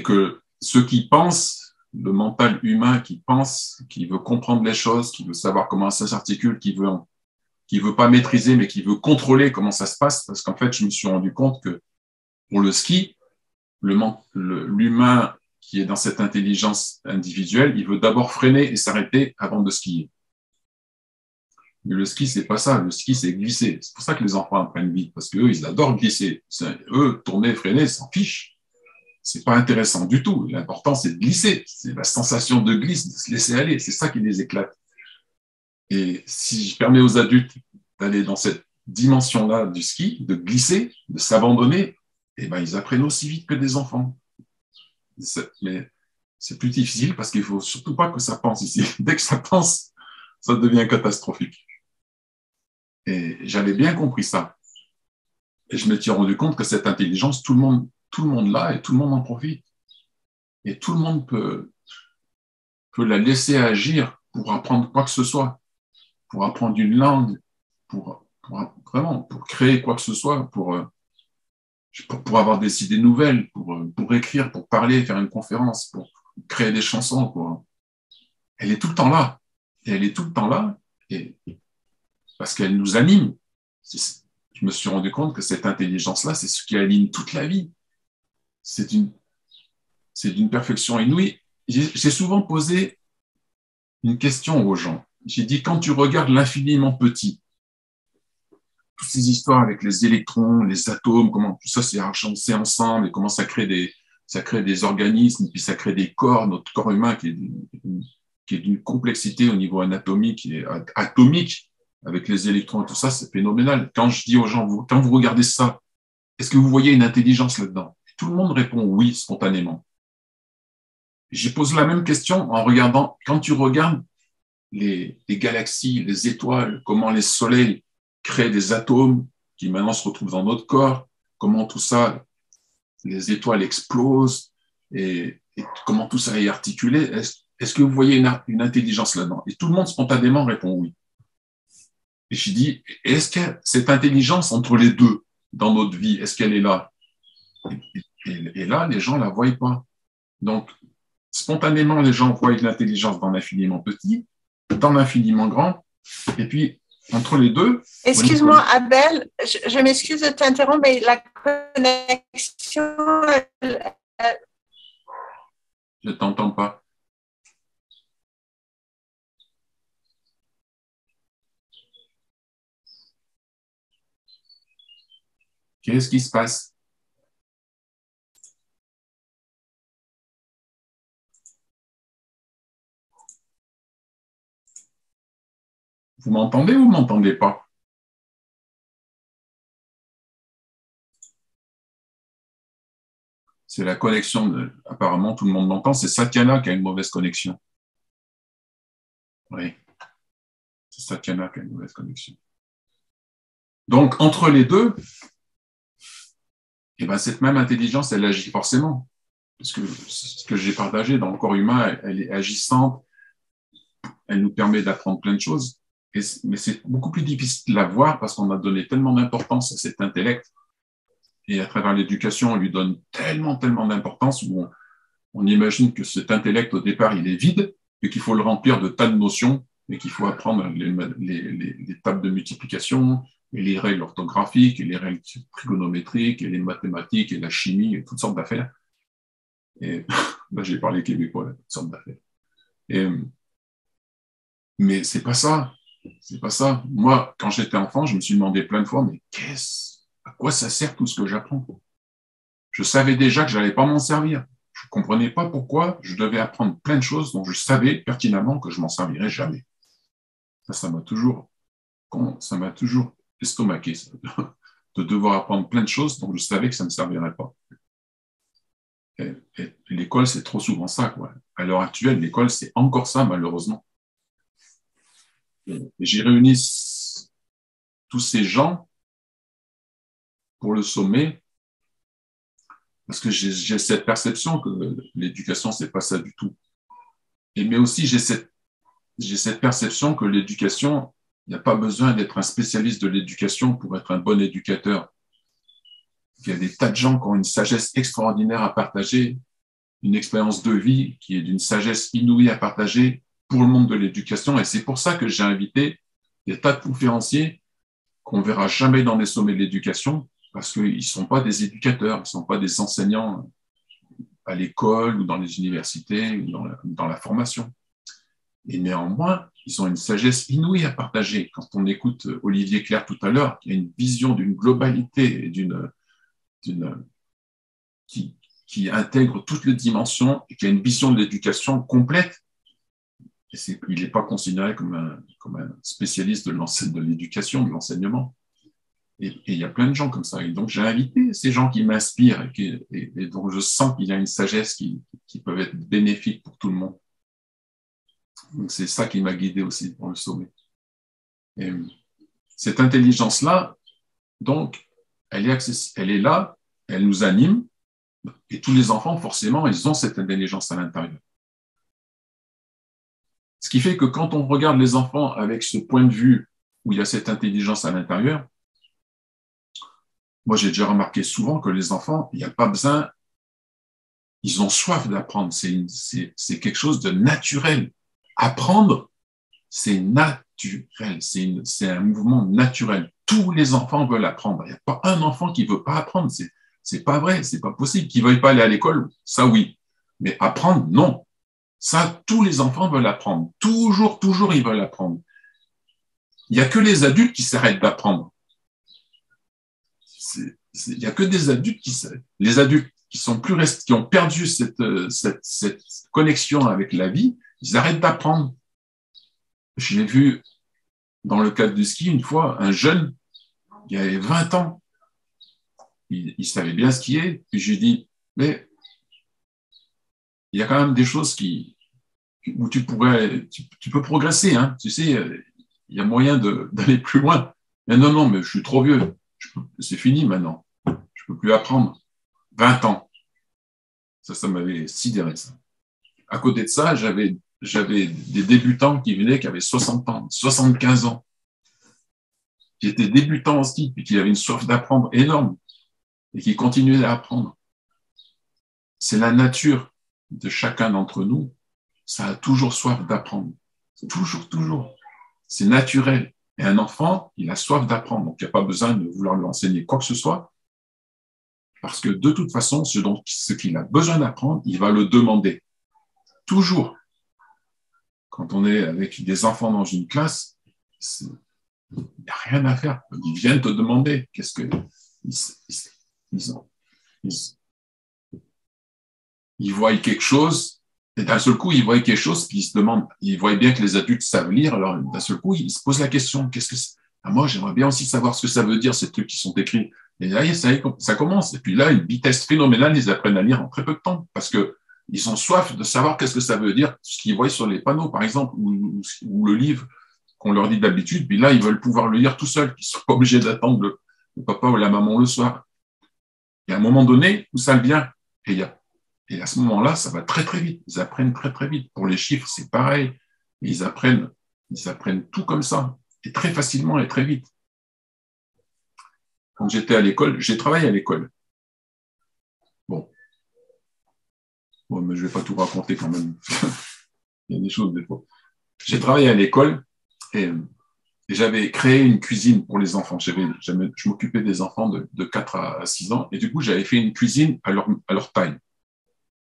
que ceux qui pensent, le mental humain qui pense, qui veut comprendre les choses, qui veut savoir comment ça s'articule, qui veut pas maîtriser, mais qui veut contrôler comment ça se passe, parce qu'en fait, je me suis rendu compte que pour le ski, l'humain qui est dans cette intelligence individuelle, il veut d'abord freiner et s'arrêter avant de skier. Mais le ski, c'est pas ça. Le ski, c'est glisser. C'est pour ça que les enfants apprennent vite, parce qu'eux, ils adorent glisser. Eux, tourner, freiner, ils s'en fichent. C'est pas intéressant du tout. L'important, c'est de glisser. C'est la sensation de glisse, de se laisser aller. C'est ça qui les éclate. Et si je permets aux adultes d'aller dans cette dimension-là du ski, de glisser, de s'abandonner, eh ben, ils apprennent aussi vite que des enfants. Mais c'est plus difficile parce qu'il faut surtout pas que ça pense ici. Dès que ça pense, ça devient catastrophique. Et j'avais bien compris ça. Et je me suis rendu compte que cette intelligence, tout le monde l'a et tout le monde en profite. Et tout le monde peut la laisser agir pour apprendre quoi que ce soit, pour apprendre une langue, pour créer quoi que ce soit, pour avoir des idées nouvelles, pour écrire, pour parler, faire une conférence, pour créer des chansons. Elle est tout le temps là. Et elle est tout le temps là parce qu'elle nous anime. Je me suis rendu compte que cette intelligence-là, c'est ce qui anime toute la vie. C'est d'une perfection inouïe. J'ai souvent posé une question aux gens. J'ai dit, quand tu regardes l'infiniment petit, toutes ces histoires avec les électrons, les atomes, comment tout ça c'est agencé ensemble et comment ça crée des organismes, puis ça crée des corps, notre corps humain qui qui est d'une complexité au niveau anatomique et atomique, avec les électrons et tout ça, c'est phénoménal. Quand je dis aux gens, quand vous regardez ça, est-ce que vous voyez une intelligence là-dedans? Tout le monde répond oui, spontanément. J'ai posé la même question en regardant, quand tu regardes les galaxies, les étoiles, comment les soleils créent des atomes qui maintenant se retrouvent dans notre corps, comment tout ça, les étoiles explosent et comment tout ça est articulé. Est-ce que vous voyez une intelligence là-dedans? Et tout le monde spontanément répond oui. Et je dis, est-ce que cette intelligence entre les deux dans notre vie, est-ce qu'elle est là? Et là, les gens ne la voient pas. Donc, spontanément, les gens voient l'intelligence dans l'infiniment petit, dans l'infiniment grand, et puis entre les deux. Excuse-moi, Abel, je m'excuse de t'interrompre, mais la connexion. Je ne t'entends pas. Qu'est-ce qui se passe? Vous m'entendez ou vous ne m'entendez pas? C'est la connexion, apparemment tout le monde m'entend, c'est Satyana qui a une mauvaise connexion. Oui, c'est Satyana qui a une mauvaise connexion. Donc, entre les deux, eh ben, cette même intelligence, elle agit forcément. Parce que ce que j'ai partagé dans le corps humain, elle est agissante, elle nous permet d'apprendre plein de choses. Mais c'est beaucoup plus difficile de la voir parce qu'on a donné tellement d'importance à cet intellect. Et à travers l'éducation, on lui donne tellement d'importance où on imagine que cet intellect, au départ, il est vide et qu'il faut le remplir de tas de notions et qu'il faut apprendre les tables de multiplication, et les règles orthographiques, et les règles trigonométriques, et les mathématiques, et la chimie, et toutes sortes d'affaires. Et là, j'ai parlé québécois, là, toutes sortes d'affaires. Mais c'est pas ça. C'est pas ça. Moi, quand j'étais enfant, je me suis demandé plein de fois, mais à quoi ça sert tout ce que j'apprends? Je savais déjà que j'allais pas m'en servir. Je comprenais pas pourquoi je devais apprendre plein de choses dont je savais pertinemment que je m'en servirais jamais. Ça m'a toujours estomaqué, ça, de devoir apprendre plein de choses dont je savais que ça ne me servirait pas. Et l'école, c'est trop souvent ça, quoi. À l'heure actuelle, l'école, c'est encore ça, malheureusement. Et j'ai réuni tous ces gens pour le sommet parce que j'ai cette perception que l'éducation, c'est pas ça du tout. Mais aussi, j'ai cette perception que l'éducation, il n'y a pas besoin d'être un spécialiste de l'éducation pour être un bon éducateur. Il y a des tas de gens qui ont une sagesse extraordinaire à partager, une expérience de vie qui est d'une sagesse inouïe à partager pour le monde de l'éducation. Et c'est pour ça que j'ai invité des tas de conférenciers qu'on verra jamais dans les sommets de l'éducation parce qu'ils ne sont pas des éducateurs, ils ne sont pas des enseignants à l'école ou dans les universités ou dans la formation. Et néanmoins, ils ont une sagesse inouïe à partager. Quand on écoute Olivier Clerc tout à l'heure, qui a une vision d'une globalité et qui intègre toutes les dimensions et qui a une vision de l'éducation complète. Et il n'est pas considéré comme un spécialiste de l'éducation, de l'enseignement. Et il y a plein de gens comme ça. Et donc, j'ai invité ces gens qui m'inspirent et dont je sens qu'il y a une sagesse qui peut être bénéfique pour tout le monde. Donc, c'est ça qui m'a guidé aussi dans le sommet. Et cette intelligence-là, donc, elle est là, elle nous anime, et tous les enfants, forcément, ils ont cette intelligence à l'intérieur. Ce qui fait que quand on regarde les enfants avec ce point de vue où il y a cette intelligence à l'intérieur, moi, j'ai déjà remarqué souvent que les enfants, il n'y a pas besoin, ils ont soif d'apprendre. C'est quelque chose de naturel. Apprendre, c'est naturel. C'est un mouvement naturel. Tous les enfants veulent apprendre. Il n'y a pas un enfant qui ne veut pas apprendre. C'est pas vrai, c'est pas possible. Qu'ils ne veuillent pas aller à l'école, ça oui. Mais apprendre, non. Ça, tous les enfants veulent apprendre. Toujours, ils veulent apprendre. Il n'y a que les adultes qui s'arrêtent d'apprendre. Il n'y a que des adultes les adultes qui sont qui ont perdu cette connexion avec la vie, Ils arrêtent d'apprendre. Je l'ai vu dans le cadre du ski une fois, un jeune, il avait 20 ans, il savait bien skier, puis je lui ai dit, mais il y a quand même des choses où tu peux progresser, hein. Tu sais, il y a moyen d'aller plus loin. Mais non, non, mais je suis trop vieux, c'est fini maintenant, je peux plus apprendre. 20 ans, ça m'avait sidéré, ça. À côté de ça, j'avais des débutants qui venaient, qui avaient 60 ans, 75 ans, qui étaient débutants en ski, puis qui avaient une soif d'apprendre énorme, et qui continuaient à apprendre. C'est la nature de chacun d'entre nous, ça a toujours soif d'apprendre. Toujours, toujours. C'est naturel. Et un enfant, il a soif d'apprendre, donc il n'y a pas besoin de vouloir lui enseigner quoi que ce soit, parce que de toute façon, ce qu'il a besoin d'apprendre, il va le demander. Toujours. Quand on est avec des enfants dans une classe, il n'y a rien à faire. Ils viennent te demander. Qu'est-ce que ils voient quelque chose, et d'un seul coup, ils voient quelque chose, puis ils se demandent, ils voient bien que les adultes savent lire, alors d'un seul coup, ils se posent la question, qu'est-ce que c'est? Moi, j'aimerais bien aussi savoir ce que ça veut dire, ces trucs qui sont écrits. Et là, ça commence. Et puis là, une vitesse phénoménale, ils apprennent à lire en très peu de temps, parce que ils ont soif de savoir qu'est-ce que ça veut dire, ce qu'ils voient sur les panneaux, par exemple, ou le livre qu'on leur dit d'habitude, puis là, ils veulent pouvoir le lire tout seuls, qu'ils ne sont pas obligés d'attendre le papa ou la maman le soir. Il y a un moment donné où ça vient, et à ce moment-là, ça va très, très vite. Ils apprennent très, très vite. Pour les chiffres, c'est pareil. Ils apprennent tout comme ça, et très facilement et très vite. Quand j'étais à l'école, j'ai travaillé à l'école. Bon, mais je ne vais pas tout raconter quand même. Il y a des choses des fois. J'ai travaillé à l'école et j'avais créé une cuisine pour les enfants. Je m'occupais des enfants de 4 à 6 ans et du coup, j'avais fait une cuisine à leur taille.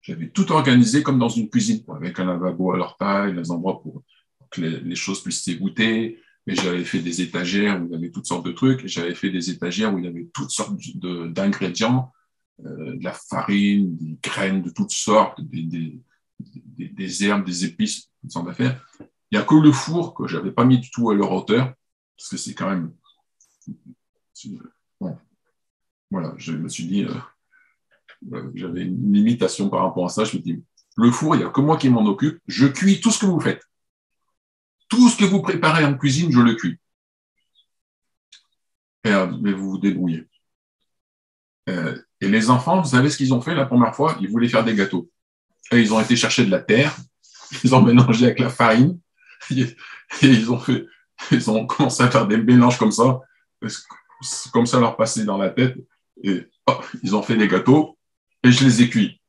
J'avais tout organisé comme dans une cuisine, avec un lavabo à leur taille, des endroits pour que les choses puissent s'égoutter. Et j'avais fait des étagères où il y avait toutes sortes de trucs. Et j'avais fait des étagères où il y avait toutes sortes d'ingrédients, de la farine, des graines de toutes sortes, des herbes, des épices, toutes sortes d'affaires. Il n'y a que le four que j'avais pas mis du tout à leur hauteur, parce que c'est quand même... Bon, voilà, je me suis dit... j'avais une limitation par rapport à ça. Je me dis, le four, il n'y a que moi qui m'en occupe. Je cuis tout ce que vous faites. Tout ce que vous préparez en cuisine, je le cuis. Mais vous vous débrouillez. Et les enfants, vous savez ce qu'ils ont fait la première fois? Ils voulaient faire des gâteaux. Et ils ont été chercher de la terre. Ils ont mélangé avec la farine. Et ils ont commencé à faire des mélanges comme ça. Comme ça leur passait dans la tête. Et hop, ils ont fait des gâteaux. Et je les ai cuits.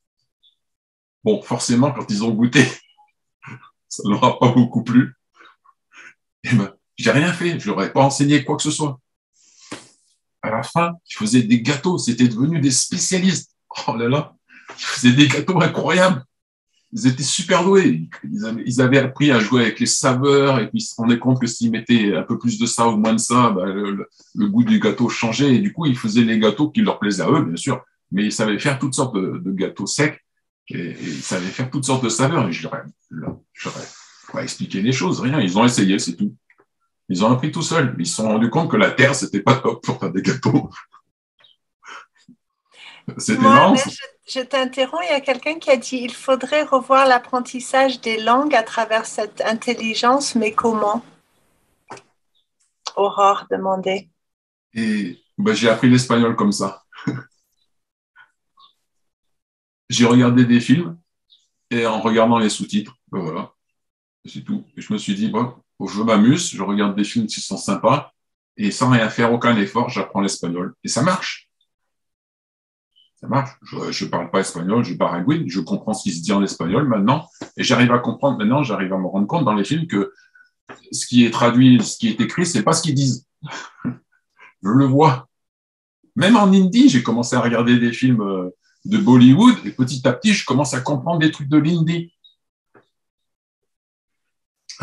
Bon, forcément, quand ils ont goûté, ça ne leur a pas beaucoup plu. Et ben, j'ai rien fait, je leur ai pas enseigné quoi que ce soit. À la fin, ils faisaient des gâteaux, c'était devenu des spécialistes. Oh là là, ils faisaient des gâteaux incroyables. Ils étaient super doués. Ils avaient appris à jouer avec les saveurs et puis ils se rendaient compte que s'ils mettaient un peu plus de ça ou moins de ça, ben, le goût du gâteau changeait. Et du coup, ils faisaient les gâteaux qui leur plaisaient à eux, bien sûr. Mais ils savaient faire toutes sortes de gâteaux secs et ils savaient faire toutes sortes de saveurs. Et je leur ai pas expliqué les choses, rien. Ils ont essayé, c'est tout. Ils ont appris tout seuls. Ils se sont rendus compte que la terre, c'était pas top pour faire des gâteaux. C'était marrant. Je t'interromps, il y a quelqu'un qui a dit il faudrait revoir l'apprentissage des langues à travers cette intelligence, mais comment? Aurore demandait. Et ben, j'ai appris l'espagnol comme ça. J'ai regardé des films et en regardant les sous-titres, ben voilà, c'est tout. Et je me suis dit, bon, je m'amuse, je regarde des films qui sont sympas et sans rien faire, aucun effort, j'apprends l'espagnol. Et ça marche. Ça marche. Je parle pas espagnol, je baragouine, je comprends ce qui se dit en espagnol maintenant et j'arrive à comprendre maintenant, j'arrive à me rendre compte dans les films que ce qui est traduit, ce qui est écrit, c'est pas ce qu'ils disent. Je le vois. Même en hindi, j'ai commencé à regarder des films de Bollywood et petit à petit, je commence à comprendre des trucs de l'hindi.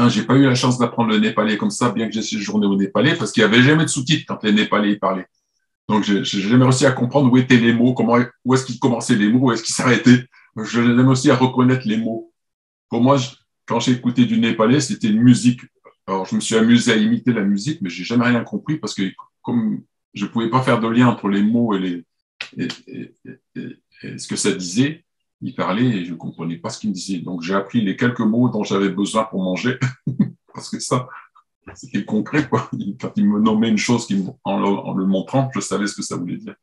J'ai pas eu la chance d'apprendre le népalais comme ça, bien que j'ai séjourné au népalais, parce qu'il n'y avait jamais de sous-titres quand les Népalais parlaient. Donc, j'ai jamais réussi à comprendre où étaient les mots, où est-ce qu'ils commençaient les mots, où est-ce qu'ils s'arrêtaient. Je jamais aussi à reconnaître les mots. Pour moi, quand j'ai écouté du népalais, c'était une musique. Alors, je me suis amusé à imiter la musique, mais j'ai jamais rien compris parce que comme je pouvais pas faire de lien entre les mots et ce que ça disait, il parlait et je comprenais pas ce qu'il me disait. Donc, j'ai appris les quelques mots dont j'avais besoin pour manger parce que ça, c'était concret, quoi. Quand il me nommait une chose en le montrant, je savais ce que ça voulait dire.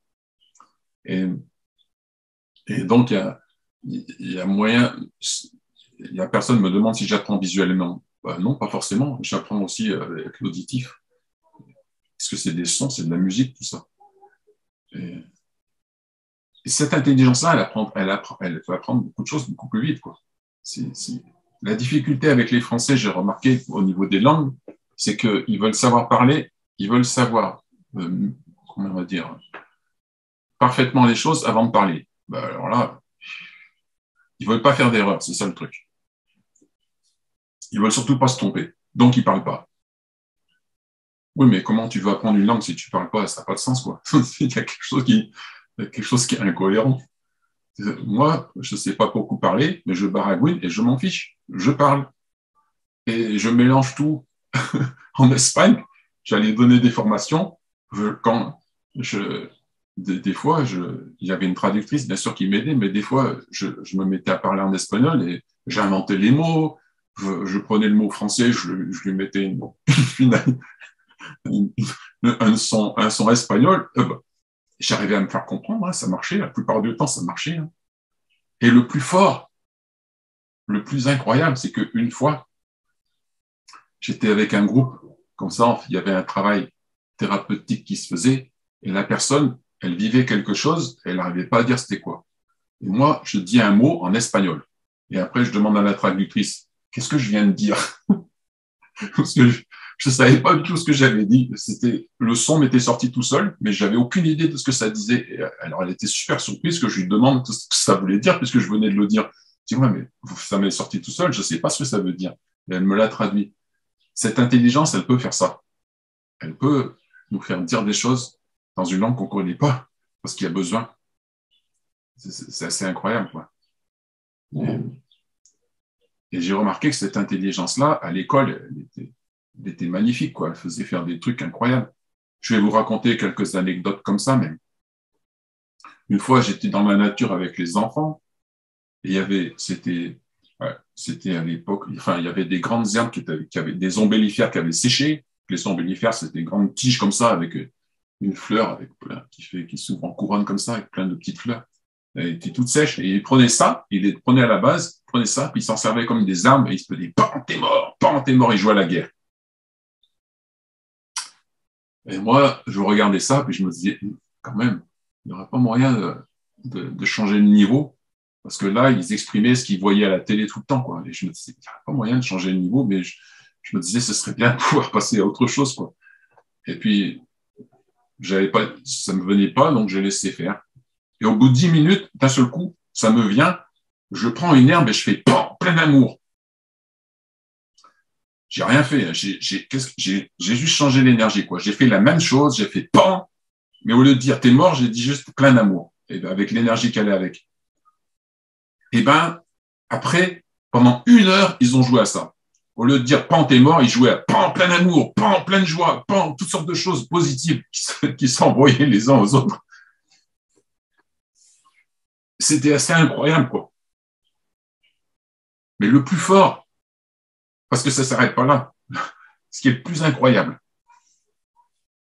Et, et donc, il y a moyen, personne me demande si j'apprends visuellement. Non, pas forcément. J'apprends aussi avec l'auditif. Parce que c'est des sons, c'est de la musique, tout ça. Et cette intelligence-là, elle peut apprendre beaucoup de choses beaucoup plus vite, quoi. La difficulté avec les Français, j'ai remarqué au niveau des langues, c'est qu'ils veulent savoir parler, ils veulent savoir, comment on va dire, parfaitement les choses avant de parler. Alors là, ils veulent pas faire d'erreur, c'est ça le truc. Ils veulent surtout pas se tromper, donc ils parlent pas. Oui, mais comment tu veux apprendre une langue si tu parles pas? Ça n'a pas de sens, quoi. Il y a quelque chose qui est incohérent. Moi, je sais pas beaucoup parler, mais je baragouine et je m'en fiche. Je parle. Et je mélange tout. En Espagne, j'allais donner des formations. Des fois, il y avait une traductrice, bien sûr, qui m'aidait, mais des fois, je me mettais à parler en espagnol et j'inventais les mots. Je prenais le mot français, je lui mettais un son espagnol. J'arrivais à me faire comprendre, hein, ça marchait. La plupart du temps, ça marchait. Hein. Et le plus fort, le plus incroyable, c'est qu'une fois, j'étais avec un groupe, comme ça, il y avait un travail thérapeutique qui se faisait, et la personne, elle vivait quelque chose, et elle n'arrivait pas à dire c'était quoi. Et moi, je dis un mot en espagnol. Et après, je demande à la traductrice, qu'est-ce que je viens de dire? Parce que je ne savais pas du tout ce que j'avais dit. Le son m'était sorti tout seul, mais j'avais aucune idée de ce que ça disait. Et alors, elle était super surprise que je lui demande ce que ça voulait dire, puisque je venais de le dire. Je dis, ouais, mais ça m'est sorti tout seul, je ne sais pas ce que ça veut dire. Et elle me l'a traduit. Cette intelligence, elle peut faire ça. Elle peut nous faire dire des choses dans une langue qu'on ne connaît pas, parce qu'il y a besoin. C'est assez incroyable, quoi. Et j'ai remarqué que cette intelligence-là, à l'école, elle était magnifique, quoi. Elle faisait faire des trucs incroyables. Je vais vous raconter quelques anecdotes comme ça, même. Une fois, j'étais dans la nature avec les enfants, et c'était à l'époque, enfin, il y avait des grandes herbes qui avaient des ombellifères qui avaient séché. Les ombellifères, c'était des grandes tiges comme ça, avec une fleur qui s'ouvre en couronne comme ça, avec plein de petites fleurs. Elle était toute sèche, et il prenait ça, il les prenait à la base, il prenait ça, puis il s'en servait comme des armes, et il se disait, pan, t'es mort, il jouait à la guerre. Et moi, je regardais ça, puis je me disais, quand même, il n'y aura pas moyen de changer de niveau, parce que là, ils exprimaient ce qu'ils voyaient à la télé tout le temps, quoi. Et je me disais, il n'y aura pas moyen de changer de niveau, mais je me disais, ce serait bien de pouvoir passer à autre chose, quoi. Et puis, ça ne me venait pas, donc j'ai laissé faire. Et au bout de 10 minutes, d'un seul coup, ça me vient, je prends une herbe et je fais pan, plein d'amour. J'ai rien fait, j'ai juste changé l'énergie, quoi. J'ai fait la même chose, j'ai fait pan, mais au lieu de dire t'es mort, j'ai dit juste plein d'amour, et ben, avec l'énergie qu'elle est avec. Et ben, après, pendant 1 heure, ils ont joué à ça. Au lieu de dire pan, t'es mort, ils jouaient à pan, plein d'amour, pan, plein de joie, pan, toutes sortes de choses positives qui s'envoyaient les uns aux autres. C'était assez incroyable, quoi. Mais le plus fort, parce que ça ne s'arrête pas là, ce qui est le plus incroyable,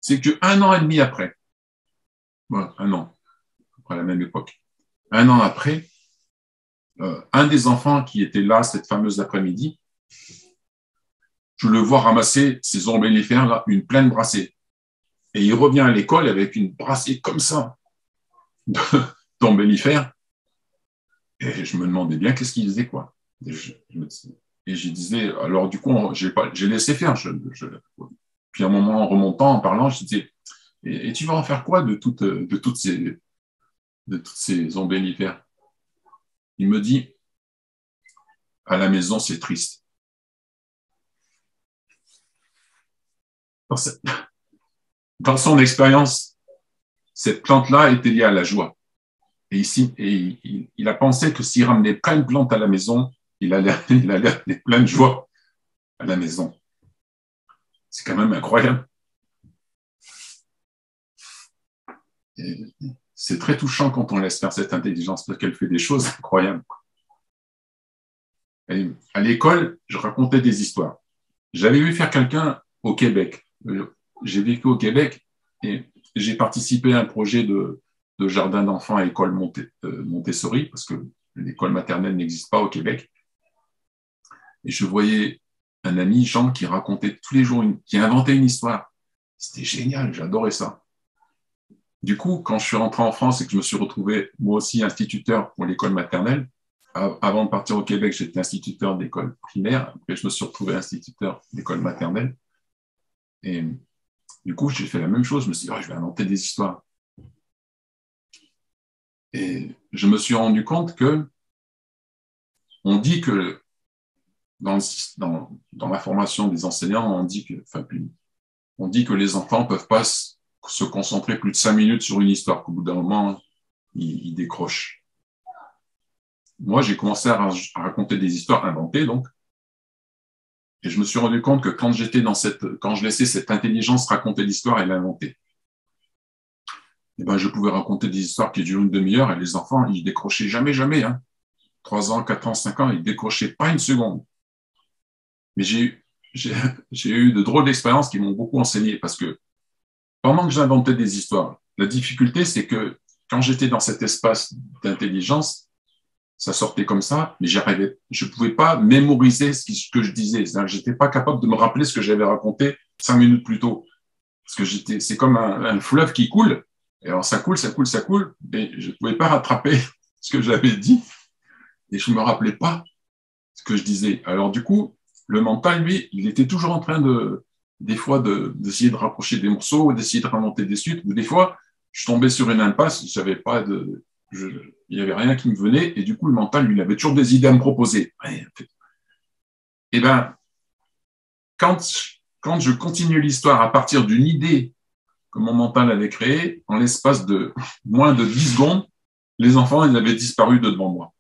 c'est qu'un an et demi après, un an, à la même époque, un an après, un des enfants qui était là cette fameuse après-midi, je le vois ramasser ses ombellifères, là, une pleine brassée. Et il revient à l'école avec une brassée comme ça d'ombellifères. Et je me demandais bien qu'est-ce qu'il faisait, quoi. Et je disais, alors du coup, j'ai laissé faire. Puis à un moment, en remontant, en parlant, je disais, et tu vas en faire quoi de toutes ces ombellifères? Il me dit, à la maison, c'est triste. Dans son expérience, cette plante-là était liée à la joie. Et il a pensé que s'il ramenait plein de plantes à la maison, il a l'air plein de joie à la maison. C'est quand même incroyable. C'est très touchant quand on laisse faire cette intelligence, parce qu'elle fait des choses incroyables. Et à l'école, je racontais des histoires. J'avais vu faire quelqu'un au Québec. J'ai vécu au Québec et j'ai participé à un projet de jardin d'enfants à l'école Montessori, parce que l'école maternelle n'existe pas au Québec. Et je voyais un ami, Jean, qui racontait tous les jours, qui inventait une histoire. C'était génial, j'adorais ça. Du coup, quand je suis rentré en France et que je me suis retrouvé, moi aussi, instituteur pour l'école maternelle, avant de partir au Québec, j'étais instituteur d'école primaire. Après, je me suis retrouvé instituteur d'école maternelle. Et du coup, j'ai fait la même chose. Je me suis dit, oh, je vais inventer des histoires. Et je me suis rendu compte que on dit que dans la formation des enseignants, on dit que les enfants ne peuvent pas se concentrer plus de 5 minutes sur une histoire, qu'au bout d'un moment, ils décrochent. Moi, j'ai commencé à raconter des histoires inventées, donc, et je me suis rendu compte que quand je laissais cette intelligence raconter l'histoire et l'inventer, eh ben, je pouvais raconter des histoires qui durent une demi-heure et les enfants, ils décrochaient jamais, jamais, hein. 3 ans, 4 ans, 5 ans, ils décrochaient pas une seconde. Mais j'ai eu de drôles d'expériences qui m'ont beaucoup enseigné parce que pendant que j'inventais des histoires, la difficulté, c'est que quand j'étais dans cet espace d'intelligence, ça sortait comme ça, mais je ne pouvais pas mémoriser ce que je disais. C'est-à-dire que je n'étais pas capable de me rappeler ce que j'avais raconté 5 minutes plus tôt. Parce que c'est comme un fleuve qui coule. Et alors ça coule, ça coule, ça coule, mais je ne pouvais pas rattraper ce que j'avais dit. Et je ne me rappelais pas ce que je disais. Alors du coup, le mental, lui, il était toujours en train des fois d'essayer de rapprocher des morceaux, d'essayer de remonter des suites, ou des fois, je tombais sur une impasse, il n'y avait rien qui me venait, et du coup, le mental, lui, il avait toujours des idées à me proposer. Et ben, quand je continue l'histoire à partir d'une idée que mon mental avait créée, en l'espace de moins de 10 secondes, les enfants, ils avaient disparu de devant moi.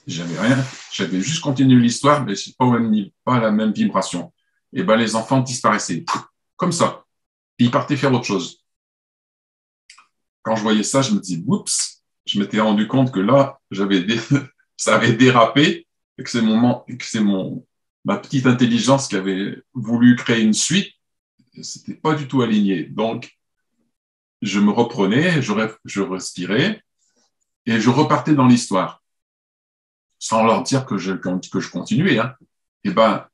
J'avais rien, j'avais juste continué l'histoire, mais pas à la même vibration. Et ben, les enfants disparaissaient, comme ça. Et ils partaient faire autre chose. Quand je voyais ça, je me disais, oups, je m'étais rendu compte que là, ça avait dérapé, et que c'est ma petite intelligence qui avait voulu créer une suite. C'était pas du tout aligné. Donc, je me reprenais, je respirais, et je repartais dans l'histoire, sans leur dire que je continuais. Hein. Et ben,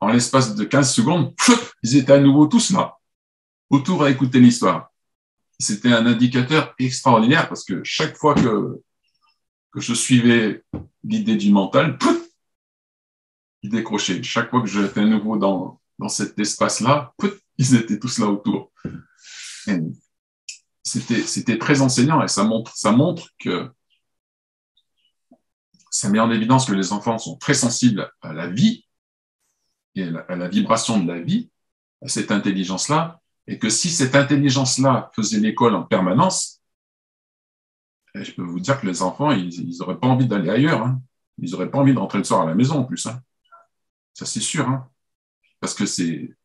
en l'espace de 15 secondes, ils étaient à nouveau tous là, autour à écouter l'histoire. C'était un indicateur extraordinaire parce que chaque fois que je suivais l'idée du mental, ils décrochaient. Chaque fois que j'étais à nouveau dans cet espace-là, ils étaient tous là autour. C'était très enseignant et ça montre que ça met en évidence que les enfants sont très sensibles à la vie et à la vibration de la vie, à cette intelligence-là, et que si cette intelligence-là faisait l'école en permanence, je peux vous dire que les enfants, ils n'auraient pas envie d'aller ailleurs. Hein. Ils n'auraient pas envie de rentrer le soir à la maison en plus. Hein. Ça, c'est sûr. Hein. Parce que c'est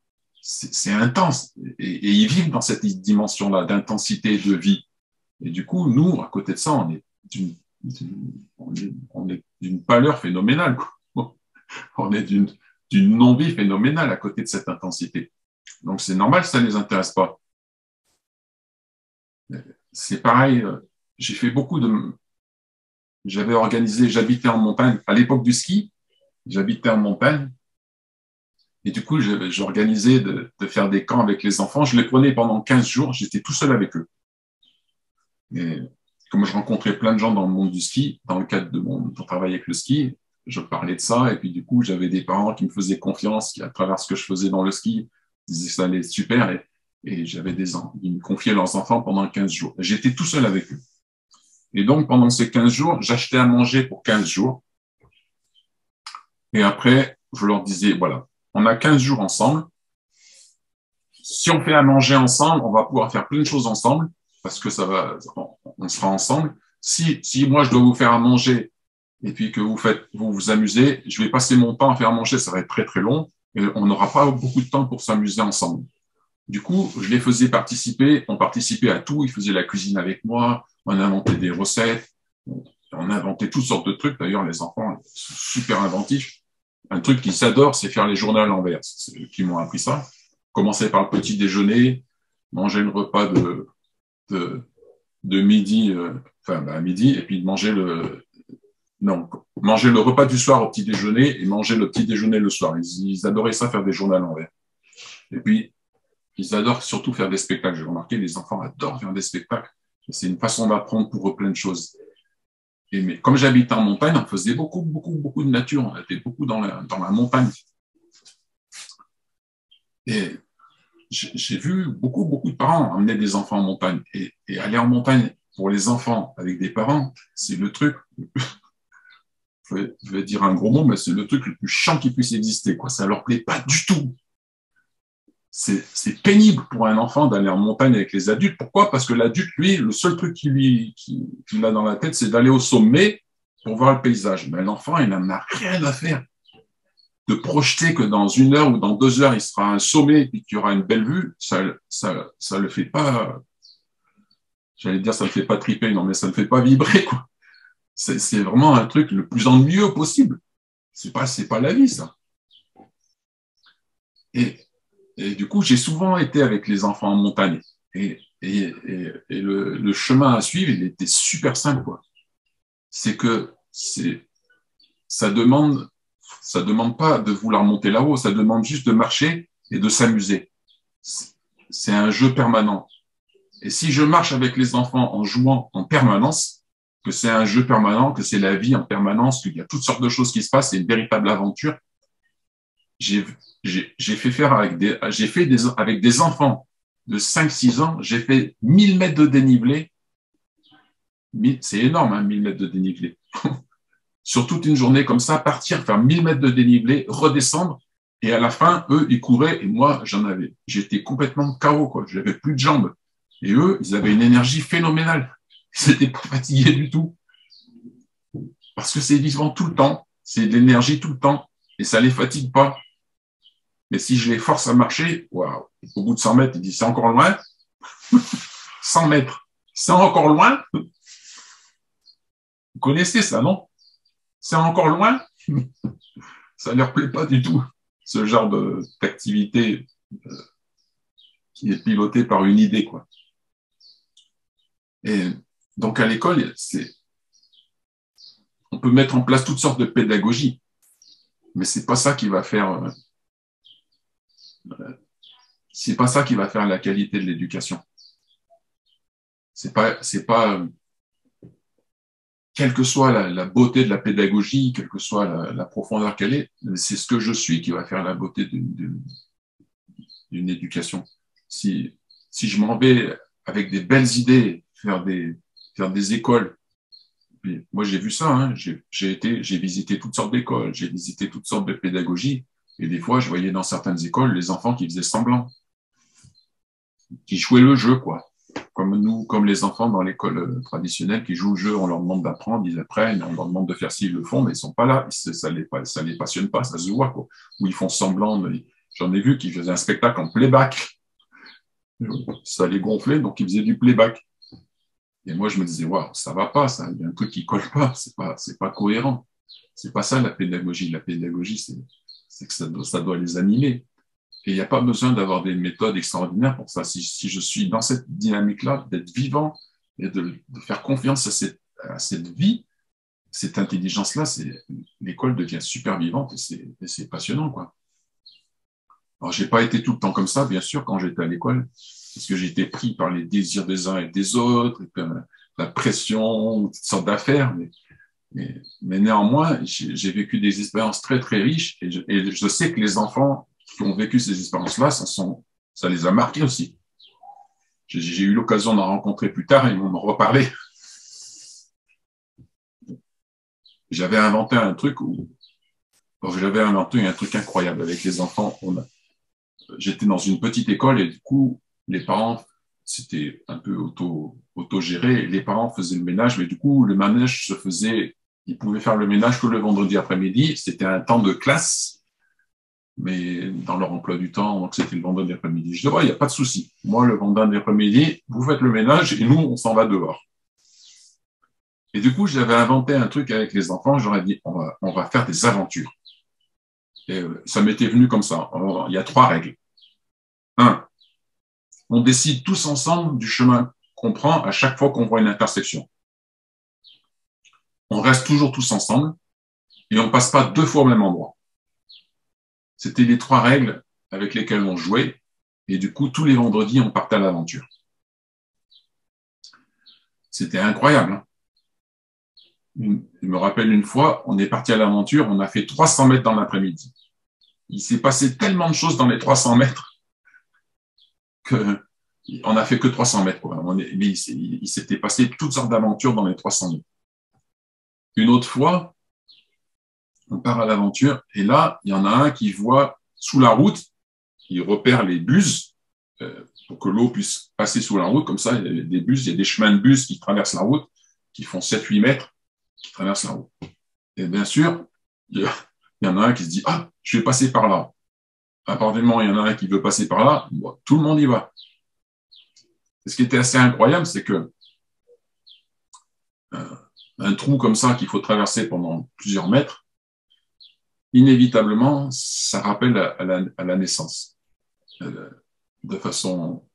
intense. Et ils vivent dans cette dimension-là d'intensité de vie. Et du coup, nous, à côté de ça, on est d'une pâleur phénoménale. Quoi. On est d'une non-vie phénoménale à côté de cette intensité. Donc, c'est normal, ça ne les intéresse pas. C'est pareil, j'habitais en montagne, à l'époque du ski, j'habitais en montagne, et du coup, j'organisais de faire des camps avec les enfants. Je les prenais pendant 15 jours, j'étais tout seul avec eux. Et comme je rencontrais plein de gens dans le monde du ski, dans le cadre de mon travail avec le ski, je parlais de ça, et puis du coup, j'avais des parents qui me faisaient confiance, qui, à travers ce que je faisais dans le ski, disaient que ça allait super, et j'avais ils me confiaient leurs enfants pendant 15 jours. J'étais tout seul avec eux. Et donc, pendant ces 15 jours, j'achetais à manger pour 15 jours. Et après, je leur disais, voilà, on a 15 jours ensemble. Si on fait à manger ensemble, on va pouvoir faire plein de choses ensemble, parce que on sera ensemble. Si moi, je dois vous faire à manger, et puis que vous vous amusez, je vais passer mon temps à faire manger, ça va être très très long, et on n'aura pas beaucoup de temps pour s'amuser ensemble. Du coup, je les faisais participer, on participait à tout, ils faisaient la cuisine avec moi, on inventait des recettes, on inventait toutes sortes de trucs, d'ailleurs les enfants sont super inventifs. Un truc qu'ils adorent, c'est faire les journaux à l'envers, c'est eux qui m'ont appris ça. Commencer par le petit déjeuner, manger le repas de midi, à midi, et puis manger manger le repas du soir au petit déjeuner et manger le petit déjeuner le soir. Ils adoraient ça, faire des journaux à l'envers. Et puis, ils adorent surtout faire des spectacles. J'ai remarqué, les enfants adorent faire des spectacles. C'est une façon d'apprendre pour eux plein de choses. Mais comme j'habite en montagne, on faisait beaucoup de nature. On était beaucoup dans la montagne. Et j'ai vu beaucoup de parents emmener des enfants en montagne. Et aller en montagne pour les enfants avec des parents, c'est le truc, je vais dire un gros mot, mais c'est le truc le plus chiant qui puisse exister, quoi. Ça leur plaît pas du tout. C'est pénible pour un enfant d'aller en montagne avec les adultes. Pourquoi? Parce que l'adulte, lui, le seul truc qu'il a dans la tête, c'est d'aller au sommet pour voir le paysage. Mais l'enfant, il n'en a rien à faire. De projeter que dans 1 heure ou dans 2 heures, il sera à un sommet et qu'il y aura une belle vue, ça le fait pas, j'allais dire, ça le fait pas triper, non, mais ça le fait pas vibrer, quoi. C'est vraiment un truc le plus ennuyeux possible. C'est pas la vie, ça. Et du coup, j'ai souvent été avec les enfants en montagne. Et le chemin à suivre, il était super simple, quoi. C'est que ça demande pas de vouloir monter là-haut, ça demande juste de marcher et de s'amuser. C'est un jeu permanent. Et si je marche avec les enfants en jouant en permanence, que c'est un jeu permanent, que c'est la vie en permanence, qu'il y a toutes sortes de choses qui se passent, c'est une véritable aventure. J'ai fait avec des enfants de 5-6 ans, j'ai fait 1000 mètres de dénivelé. C'est énorme, hein, 1000 mètres de dénivelé. Sur toute une journée comme ça, partir, faire 1000 mètres de dénivelé, redescendre, et à la fin, eux, ils couraient, et moi, j'étais complètement KO, quoi. Je n'avais plus de jambes. Et eux, ils avaient une énergie phénoménale. Ils n'étaient pas fatigués du tout. Parce que c'est vivant tout le temps, c'est de l'énergie tout le temps, et ça ne les fatigue pas. Mais si je les force à marcher, waouh, au bout de 100 mètres, ils disent, c'est encore loin. 100 mètres, c'est encore loin. Vous connaissez ça, non? C'est encore loin. Ça ne leur plaît pas du tout, ce genre d'activité qui est pilotée par une idée, quoi. Et donc, à l'école, on peut mettre en place toutes sortes de pédagogies, mais c'est pas ça qui va faire la qualité de l'éducation. C'est pas quelle que soit la beauté de la pédagogie, quelle que soit la profondeur qu'elle est, c'est ce que je suis qui va faire la beauté d'une éducation. Si je m'en vais avec des belles idées, faire des écoles, puis moi j'ai vu ça, hein, j'ai visité toutes sortes d'écoles, j'ai visité toutes sortes de pédagogies, et des fois je voyais dans certaines écoles les enfants qui faisaient semblant, qui jouaient le jeu, quoi. Comme les enfants dans l'école traditionnelle qui jouent au jeu, on leur demande d'apprendre, ils apprennent, on leur demande de faire ci, ils le font, mais ils sont pas là, ça les passionne pas, ça se voit, quoi. Ou ils font semblant, j'en ai vu qui faisaient un spectacle en playback, ça les gonflait, donc ils faisaient du playback. Et moi je me disais, waouh, ça va pas, ça, il y a un truc qui colle pas, c'est pas cohérent. C'est pas ça la pédagogie. La pédagogie, c'est que ça doit les animer. Et il n'y a pas besoin d'avoir des méthodes extraordinaires pour ça. Si je suis dans cette dynamique-là, d'être vivant et de faire confiance à cette vie, cette intelligence-là, l'école devient super vivante et c'est passionnant, quoi. Alors, j'ai pas été tout le temps comme ça, bien sûr, quand j'étais à l'école, parce que j'étais pris par les désirs des uns et des autres, et puis, la pression, toutes sortes d'affaires, mais néanmoins, j'ai vécu des expériences très, très riches, et je sais que les enfants qui ont vécu ces expériences-là, ça les a marqués aussi. J'ai eu l'occasion d'en rencontrer plus tard et ils m'en reparlé. J'avais inventé un truc incroyable avec les enfants. J'étais dans une petite école et du coup, les parents, c'était un peu auto-géré. Les parents faisaient le ménage, mais du coup, le ménage se faisait ils pouvaient faire le ménage que le vendredi après-midi. C'était un temps de classe, mais dans leur emploi du temps, donc c'était le vendredi après-midi. Je dis, il n'y a pas de souci. Moi, le vendredi après-midi, vous faites le ménage et nous, on s'en va dehors. Et du coup, j'avais inventé un truc avec les enfants. J'aurais dit, on va faire des aventures. Et ça m'était venu comme ça. Il y a 3 règles. 1, on décide tous ensemble du chemin qu'on prend à chaque fois qu'on voit une intersection. On reste toujours tous ensemble et on ne passe pas 2 fois au même endroit. C'était les 3 règles avec lesquelles on jouait. Et du coup, tous les vendredis, on partait à l'aventure. C'était incroyable. Hein. Je me rappelle une fois, on est parti à l'aventure, on a fait 300 mètres dans l'après-midi. Il s'est passé tellement de choses dans les 300 mètres qu'on n'a fait que 300 mètres. Quoi. Mais il s'était passé toutes sortes d'aventures dans les 300 mètres. Une autre fois, on part à l'aventure et là, il y en a un qui voit sous la route, il repère les bus pour que l'eau puisse passer sous la route. Comme ça, il y a des bus, il y a des chemins de bus qui traversent la route, qui font 7-8 mètres, qui traversent la route. Et bien sûr, il y en a un qui se dit « Ah, je vais passer par là ». À partir du moment où il y en a un qui veut passer par là, bon, tout le monde y va. Et ce qui était assez incroyable, c'est que un trou comme ça qu'il faut traverser pendant plusieurs mètres, inévitablement, ça rappelle à la naissance, de façon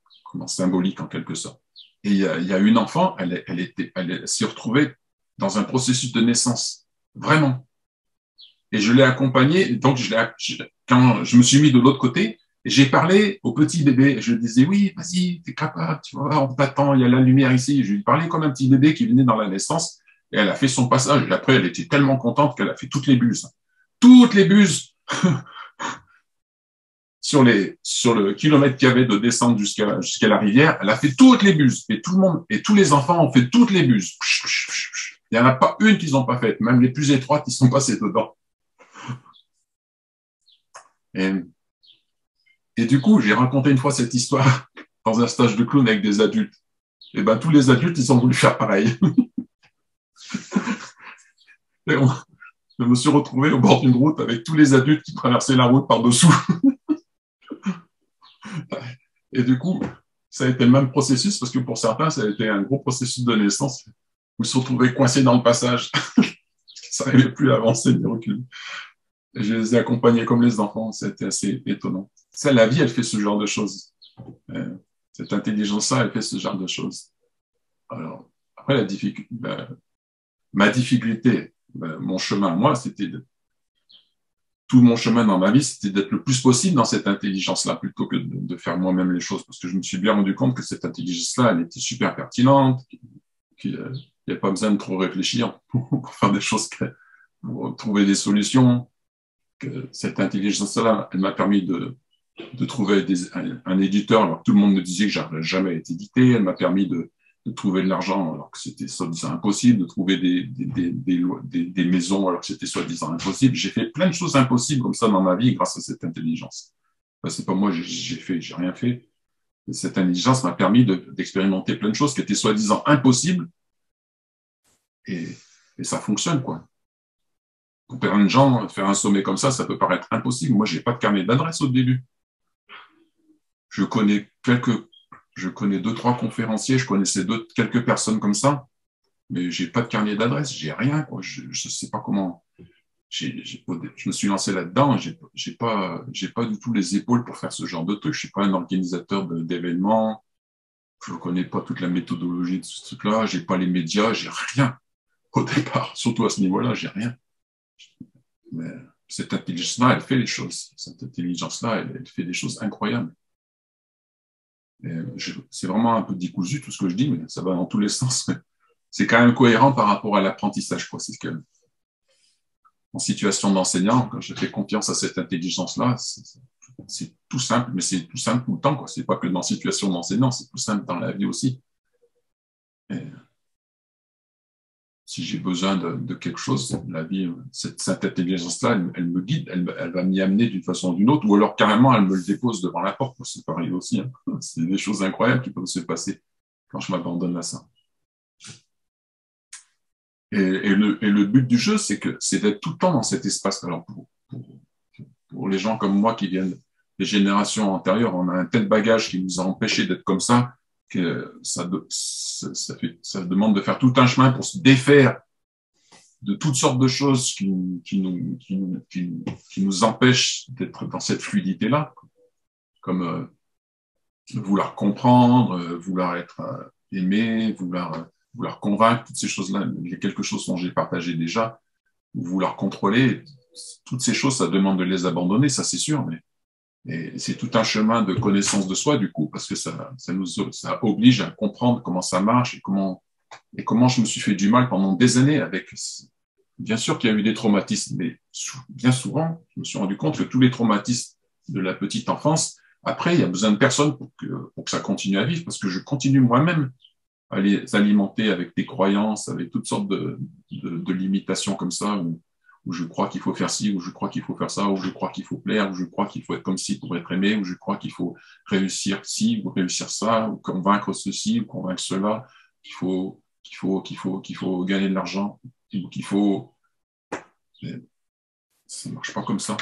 symbolique en quelque sorte. Et il y a une enfant, elle s'est retrouvée dans un processus de naissance, vraiment. Et je l'ai accompagnée, donc quand je me suis mis de l'autre côté, j'ai parlé au petit bébé, je lui disais, oui, vas-y, t'es capable, tu vois, on t'attend, il y a la lumière ici. Je lui parlais comme un petit bébé qui venait dans la naissance, et elle a fait son passage, et après, elle était tellement contente qu'elle a fait toutes les buses. Toutes les buses sur le kilomètre qu'il y avait de descente jusqu'à la rivière, elle a fait toutes les buses, et tout le monde, et tous les enfants ont fait toutes les buses. Il n'y en a pas une qu'ils n'ont pas faite, même les plus étroites, ils sont passés dedans. Et du coup, j'ai raconté une fois cette histoire dans un stage de clown avec des adultes. Et ben, tous les adultes, ils ont voulu faire pareil. Et je me suis retrouvé au bord d'une route avec tous les adultes qui traversaient la route par-dessous. Et du coup, ça a été le même processus parce que pour certains, ça a été un gros processus de naissance où ils se retrouvaient coincés dans le passage. Ça n'arrivait plus à avancer ni reculer. Et je les ai accompagnés comme les enfants. C'était assez étonnant. Ça, la vie, elle fait ce genre de choses. Cette intelligence-là, elle fait ce genre de choses. Alors, après, ma difficulté, mon chemin, moi, tout mon chemin dans ma vie, c'était d'être le plus possible dans cette intelligence-là, plutôt que de faire moi-même les choses, parce que je me suis bien rendu compte que cette intelligence-là, elle était super pertinente, qu'il n'y avait pas besoin de trop réfléchir pour faire des choses, pour trouver des solutions, que cette intelligence-là, elle m'a permis de trouver un éditeur alors que tout le monde me disait que j'aurais jamais été édité. Elle m'a permis de trouver de l'argent alors que c'était soi-disant impossible, de trouver des maisons alors que c'était soi-disant impossible. J'ai fait plein de choses impossibles comme ça dans ma vie grâce à cette intelligence. Enfin, c'est pas moi, j'ai rien fait. Et cette intelligence m'a permis d'expérimenter plein de choses qui étaient soi-disant impossibles et ça fonctionne, quoi. Pour plein de gens, faire un sommet comme ça peut paraître impossible. Moi, j'ai pas de carnet d'adresse au début. Je connais 2-3 conférenciers, je connaissais quelques personnes comme ça, mais j'ai pas de carnet d'adresse, j'ai rien, quoi. Je sais pas comment. Je me suis lancé là-dedans, j'ai pas du tout les épaules pour faire ce genre de truc. Je suis pas un organisateur d'événements, je connais pas toute la méthodologie de ce truc-là, j'ai pas les médias, j'ai rien au départ, surtout à ce niveau-là, j'ai rien. Mais cette intelligence-là, elle fait les choses. Cette intelligence-là, elle fait des choses incroyables. C'est vraiment un peu décousu tout ce que je dis, mais ça va dans tous les sens. C'est quand même cohérent par rapport à l'apprentissage, quoi. C'est que, en situation d'enseignant, quand je fais confiance à cette intelligence-là, c'est tout simple, mais c'est tout simple tout le temps, quoi. C'est pas que dans situation d'enseignant, c'est tout simple dans la vie aussi. Et si j'ai besoin de quelque chose, la vie, cette intelligence-là, elle me guide, elle va m'y amener d'une façon ou d'une autre, ou alors carrément, elle me le dépose devant la porte. C'est pareil aussi. Hein. C'est des choses incroyables qui peuvent se passer quand je m'abandonne à ça. Et le but du jeu, c'est d'être tout le temps dans cet espace. Alors, pour les gens comme moi qui viennent des générations antérieures, on a un tel bagage qui nous a empêchés d'être comme ça, que ça demande de faire tout un chemin pour se défaire de toutes sortes de choses qui nous empêchent d'être dans cette fluidité-là, comme vouloir comprendre, vouloir être aimé, vouloir convaincre, toutes ces choses-là. Il y a quelque chose dont j'ai partagé déjà, vouloir contrôler, toutes ces choses, ça demande de les abandonner, ça c'est sûr, mais c'est tout un chemin de connaissance de soi, du coup, parce que ça oblige à comprendre comment ça marche et comment je me suis fait du mal pendant des années avec. Bien sûr qu'il y a eu des traumatismes, mais bien souvent, je me suis rendu compte que tous les traumatismes de la petite enfance, après, il y a besoin de personne pour que ça continue à vivre, parce que je continue moi-même à les alimenter avec des croyances, avec toutes sortes de limitations comme ça, où je crois qu'il faut faire ci, où je crois qu'il faut faire ça, où je crois qu'il faut plaire, où je crois qu'il faut être comme ci pour être aimé, où je crois qu'il faut réussir ci, ou réussir ça, ou convaincre ceci, ou convaincre cela, qu'il faut gagner de l'argent, qu'il faut... Ça ne marche pas comme ça.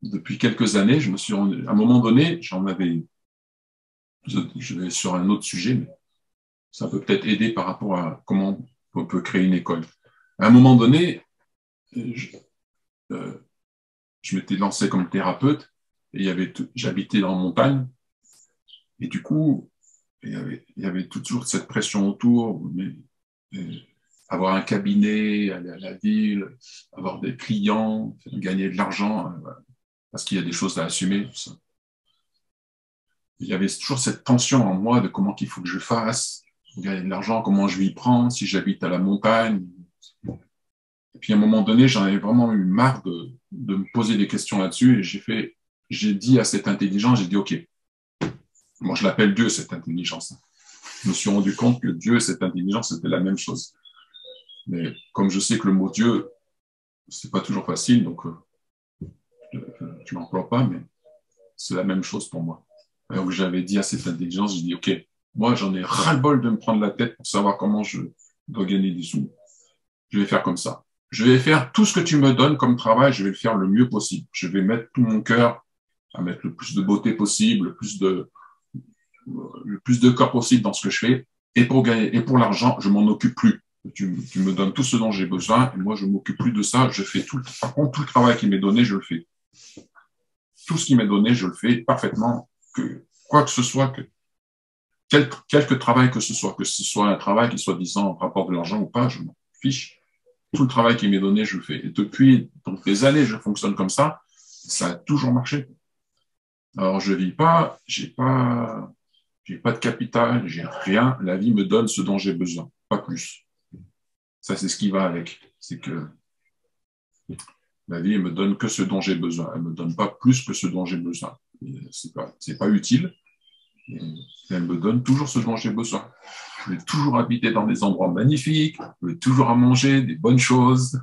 Depuis quelques années, je me suis rendu... À un moment donné, j'en avais... Je vais sur un autre sujet, mais ça peut peut-être aider par rapport à comment on peut créer une école. À un moment donné, je m'étais lancé comme thérapeute et j'habitais en montagne. Et du coup, il y avait toujours cette pression autour, avoir un cabinet, aller à la ville, avoir des clients, gagner de l'argent, parce qu'il y a des choses à assumer. Tout ça. Il y avait toujours cette tension en moi de comment il faut que je fasse pour gagner de l'argent, comment je vais y prendre, si j'habite à la montagne. Et puis à un moment donné, j'en avais vraiment eu marre de me poser des questions là-dessus et j'ai dit à cette intelligence, j'ai dit OK, moi je l'appelle Dieu, cette intelligence. Je me suis rendu compte que Dieu et cette intelligence, c'était la même chose. Mais comme je sais que le mot Dieu, c'est pas toujours facile, donc je l'emploie pas, mais c'est la même chose pour moi. Donc j'avais dit à cette intelligence, j'ai dit OK, moi j'en ai ras-le-bol de me prendre la tête pour savoir comment je dois gagner des sous. Je vais faire comme ça. Je vais faire tout ce que tu me donnes comme travail, je vais le faire le mieux possible. Je vais mettre tout mon cœur à mettre le plus de beauté possible, le plus de corps possible dans ce que je fais. Et pour gagner, et pour l'argent, je m'en occupe plus. Tu me donnes tout ce dont j'ai besoin, et moi, je m'occupe plus de ça. Je fais par contre, tout le travail qui m'est donné, je le fais. Tout ce qui m'est donné, je le fais parfaitement. Quoi que ce soit, quelque travail que ce soit un travail qui soit disant rapport de l'argent ou pas, je m'en fiche. Tout le travail qui m'est donné, je le fais. Et depuis donc, des années, je fonctionne comme ça. Ça a toujours marché. Alors, je vis pas, j'ai pas de capital, j'ai rien. La vie me donne ce dont j'ai besoin, pas plus. Ça, c'est ce qui va avec. C'est que la vie, elle me donne que ce dont j'ai besoin. Elle me donne pas plus que ce dont j'ai besoin. C'est pas utile. Elle me donne toujours ce dont j'ai besoin. Je vais toujours habiter dans des endroits magnifiques, je vais toujours à manger des bonnes choses.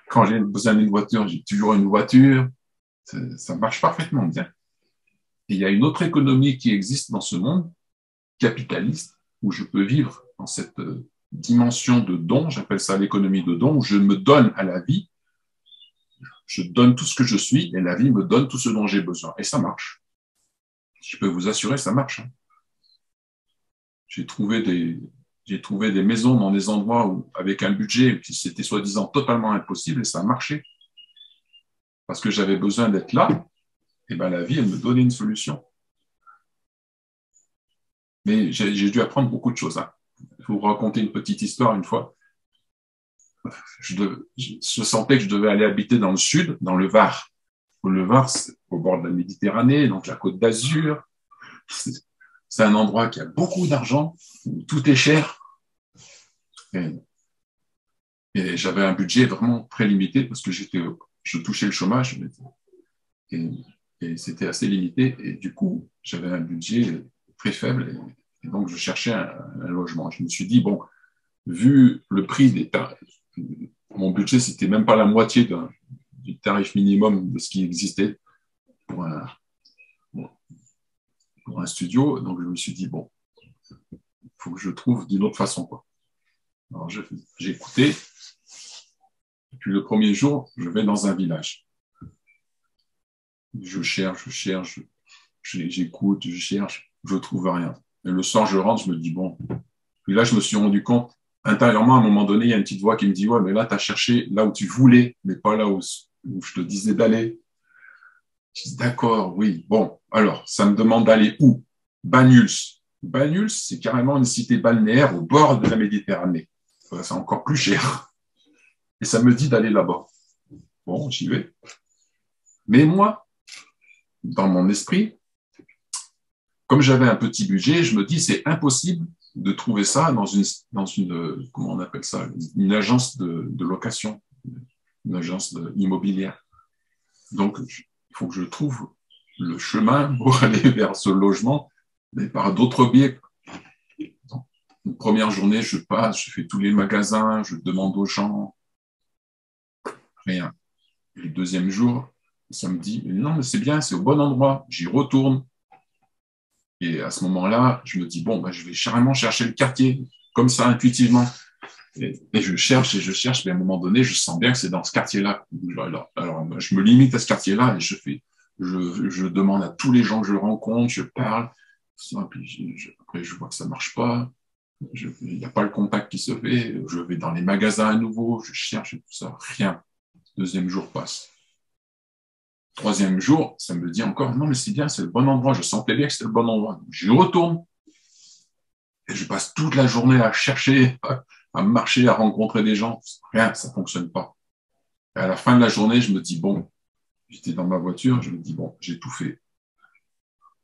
Quand j'ai besoin d'une voiture, j'ai toujours une voiture. Ça marche parfaitement bien. Et il y a une autre économie qui existe dans ce monde, capitaliste, où je peux vivre dans cette dimension de don, j'appelle ça l'économie de don, où je me donne à la vie, je donne tout ce que je suis, et la vie me donne tout ce dont j'ai besoin. Et ça marche. Je peux vous assurer, ça marche. J'ai trouvé des maisons dans des endroits où, avec un budget qui c'était soi-disant totalement impossible, et ça a marché. Parce que j'avais besoin d'être là, et ben la vie, elle me donnait une solution. Mais j'ai dû apprendre beaucoup de choses. Je vais vous raconter une petite histoire une fois. Je sentais que je devais aller habiter dans le sud, dans le Var. Le Var, c'est au bord de la Méditerranée, donc la Côte d'Azur. C'est un endroit qui a beaucoup d'argent, où tout est cher. Et j'avais un budget vraiment très limité parce que je touchais le chômage et c'était assez limité. Et du coup, j'avais un budget très faible et donc je cherchais un logement. Je me suis dit, bon, vu le prix des tarifs, mon budget, c'était même pas la moitié du tarif minimum de ce qui existait pour un studio. Donc je me suis dit, bon, il faut que je trouve d'une autre façon, quoi. Alors, j'ai écouté. Et puis, le premier jour, je vais dans un village. Je cherche, j'écoute, je cherche, je trouve rien. Et le soir, je rentre, je me dis, bon. Puis là, je me suis rendu compte, intérieurement, à un moment donné, il y a une petite voix qui me dit, ouais, mais là, tu as cherché là où tu voulais, mais pas là où je te disais d'aller. Je dis, d'accord, oui. Bon, alors, ça me demande d'aller où? Banyuls. Banyuls, c'est carrément une cité balnéaire au bord de la Méditerranée. C'est encore plus cher. Et ça me dit d'aller là-bas. Bon, j'y vais. Mais moi, dans mon esprit, comme j'avais un petit budget, je me dis, c'est impossible de trouver ça dans une comment on appelle ça, une agence de location, une agence immobilière. Donc, il faut que je trouve le chemin pour aller vers ce logement, mais par d'autres biais. Donc, une première journée, je passe, je fais tous les magasins, je demande aux gens, rien. Et le deuxième jour, ça me dit, non, mais c'est bien, c'est au bon endroit, j'y retourne. Et à ce moment-là, je me dis, bon, je vais carrément chercher le quartier, comme ça, intuitivement. Et je cherche, mais à un moment donné, je sens bien que c'est dans ce quartier-là. Alors, je me limite à ce quartier-là et je demande à tous les gens que je rencontre, je parle. Puis après, je vois que ça ne marche pas. Il n'y a pas le contact qui se fait. Je vais dans les magasins à nouveau, je cherche et tout ça. Rien. Deuxième jour passe. Troisième jour, ça me dit encore, non, mais c'est bien, c'est le bon endroit. Je sentais bien que c'était le bon endroit. Je retourne. Et je passe toute la journée à chercher, à marcher, à rencontrer des gens. Rien, ça ne fonctionne pas. Et à la fin de la journée, je me dis, bon, j'étais dans ma voiture, je me dis, bon, j'ai tout fait.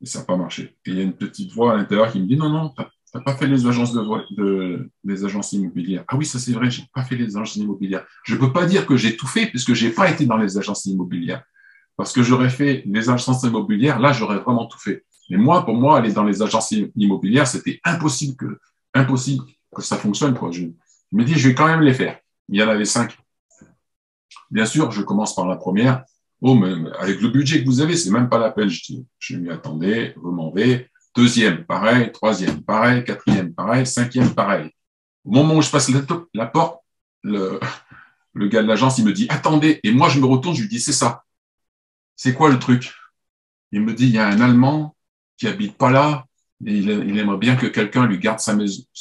Et ça n'a pas marché. Et il y a une petite voix à l'intérieur qui me dit, non, non, tu n'as pas fait les agences les agences immobilières. Ah oui, ça c'est vrai, je n'ai pas fait les agences immobilières. Je ne peux pas dire que j'ai tout fait puisque je n'ai pas été dans les agences immobilières. Parce que j'aurais fait les agences immobilières, là, j'aurais vraiment tout fait. Mais moi, pour moi, aller dans les agences immobilières, c'était impossible que ça fonctionne, quoi. Je me dis, je vais quand même les faire. Il y en avait 5. Bien sûr, je commence par la première. Oh, mais avec le budget que vous avez, c'est même pas la peine. Je m'y attendais, vous m'en vais. Deuxième, pareil. Troisième, pareil. Quatrième, pareil. Cinquième, pareil. Au moment où je passe la porte, le gars de l'agence, il me dit, attendez. Et moi, je me retourne, je lui dis, c'est ça. C'est quoi le truc? Il me dit, il y a un Allemand qui habite pas là, et il aimerait bien que quelqu'un lui garde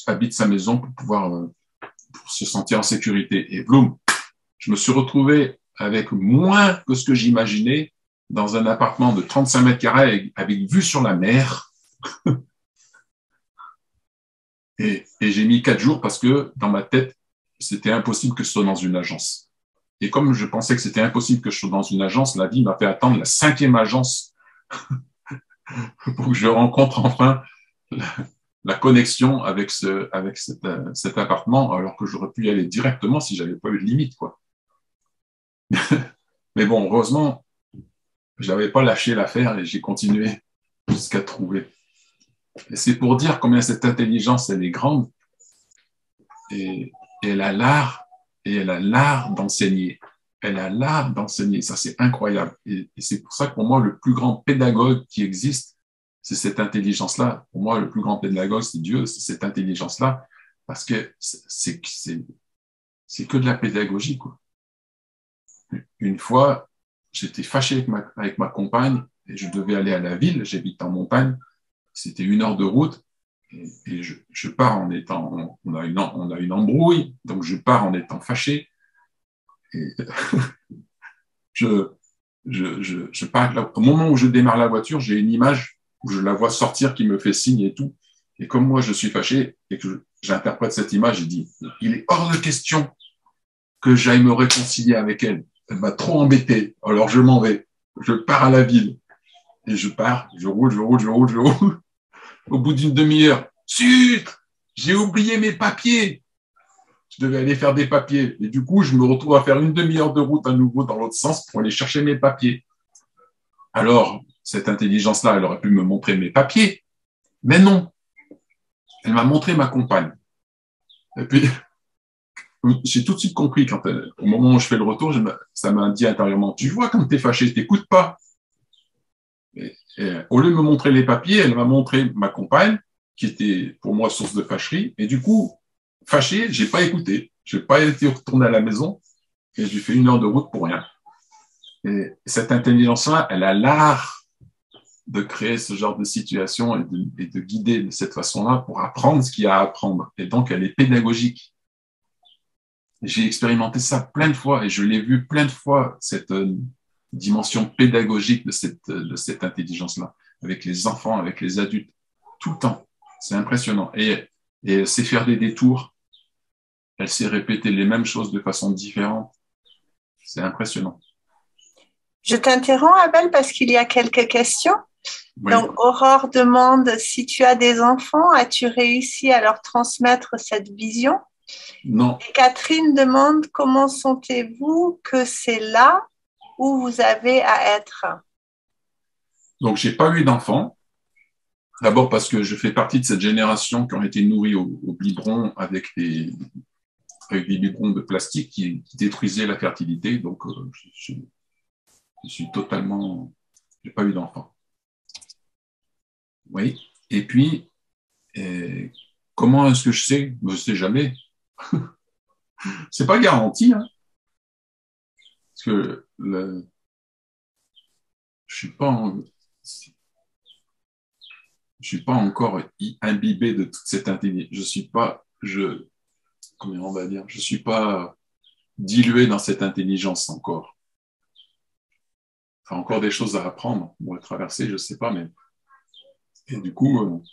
habite sa maison pour pouvoir pour se sentir en sécurité. Et boum, je me suis retrouvé avec moins que ce que j'imaginais dans un appartement de 35 mètres carrés avec vue sur la mer. et j'ai mis 4 jours parce que dans ma tête, c'était impossible que je sois dans une agence. Et comme je pensais que c'était impossible que je sois dans une agence, la vie m'a fait attendre la 5e agence pour que je rencontre enfin la connexion avec cet appartement, alors que j'aurais pu y aller directement si j'avais pas eu de limite, quoi. Mais bon, heureusement, je n'avais pas lâché l'affaire et j'ai continué jusqu'à trouver. Et c'est pour dire combien cette intelligence, elle est grande et elle a l'art d'enseigner. Elle a l'art d'enseigner. Ça, c'est incroyable. Et c'est pour ça que pour moi, le plus grand pédagogue qui existe, c'est cette intelligence-là. Pour moi, le plus grand pédagogue, c'est Dieu, c'est cette intelligence-là, parce que c'est que de la pédagogie, quoi. Une fois, j'étais fâché avec ma compagne et je devais aller à la ville. J'habite en montagne. C'était 1 heure de route. Et je pars en étant, on a une embrouille, donc je pars en étant fâché. Et je pars là. Au moment où je démarre la voiture, j'ai une image où je la vois sortir qui me fait signe et tout. Et comme moi, je suis fâché et que j'interprète cette image, je dis, il est hors de question que j'aille me réconcilier avec elle. Elle m'a trop embêté. Alors je m'en vais. Je pars à la ville. Et je pars, je roule. Au bout d'une demi-heure, zut, j'ai oublié mes papiers. Je devais aller faire des papiers. Et du coup, je me retrouve à faire une demi-heure de route à nouveau dans l'autre sens pour aller chercher mes papiers. Alors, cette intelligence-là, elle aurait pu me montrer mes papiers. Mais non. Elle m'a montré ma compagne. Et puis, j'ai tout de suite compris au moment où je fais le retour, ça m'a dit intérieurement, tu vois comme t'es fâché, t'écoutes pas. Et au lieu de me montrer les papiers, elle m'a montré ma compagne, qui était pour moi source de fâcherie. Et du coup, fâché, j'ai pas écouté. J'ai pas été retourné à la maison et j'ai fait 1 heure de route pour rien. Et cette intelligence-là, elle a l'art de créer ce genre de situation et de guider de cette façon-là pour apprendre ce qu'il y a à apprendre. Et donc, elle est pédagogique. J'ai expérimenté ça plein de fois et je l'ai vu plein de fois, cette dimension pédagogique de cette intelligence-là, avec les enfants, avec les adultes, tout le temps. C'est impressionnant. Et elle sait faire des détours, elle sait répéter les mêmes choses de façon différente. C'est impressionnant. Je t'interromps, Abel, parce qu'il y a quelques questions. Oui. Donc, Aurore demande si tu as des enfants, as-tu réussi à leur transmettre cette vision? Non. Et Catherine demande comment sentez-vous que c'est là où vous avez à être? Donc, j'ai pas eu d'enfants. D'abord parce que je fais partie de cette génération qui ont été nourris au biberon avec des biberons de plastique qui détruisaient la fertilité. Donc, je suis totalement... J'ai pas eu d'enfant. Oui. Et puis, comment est-ce que je sais? Je ne sais jamais. C'est pas garanti, hein. Parce que je suis pas encore imbibé de toute cette intelligence. Comment on va dire? Je suis pas dilué dans cette intelligence encore. Enfin, encore des choses à apprendre pour le traverser, je sais pas, mais et du coup,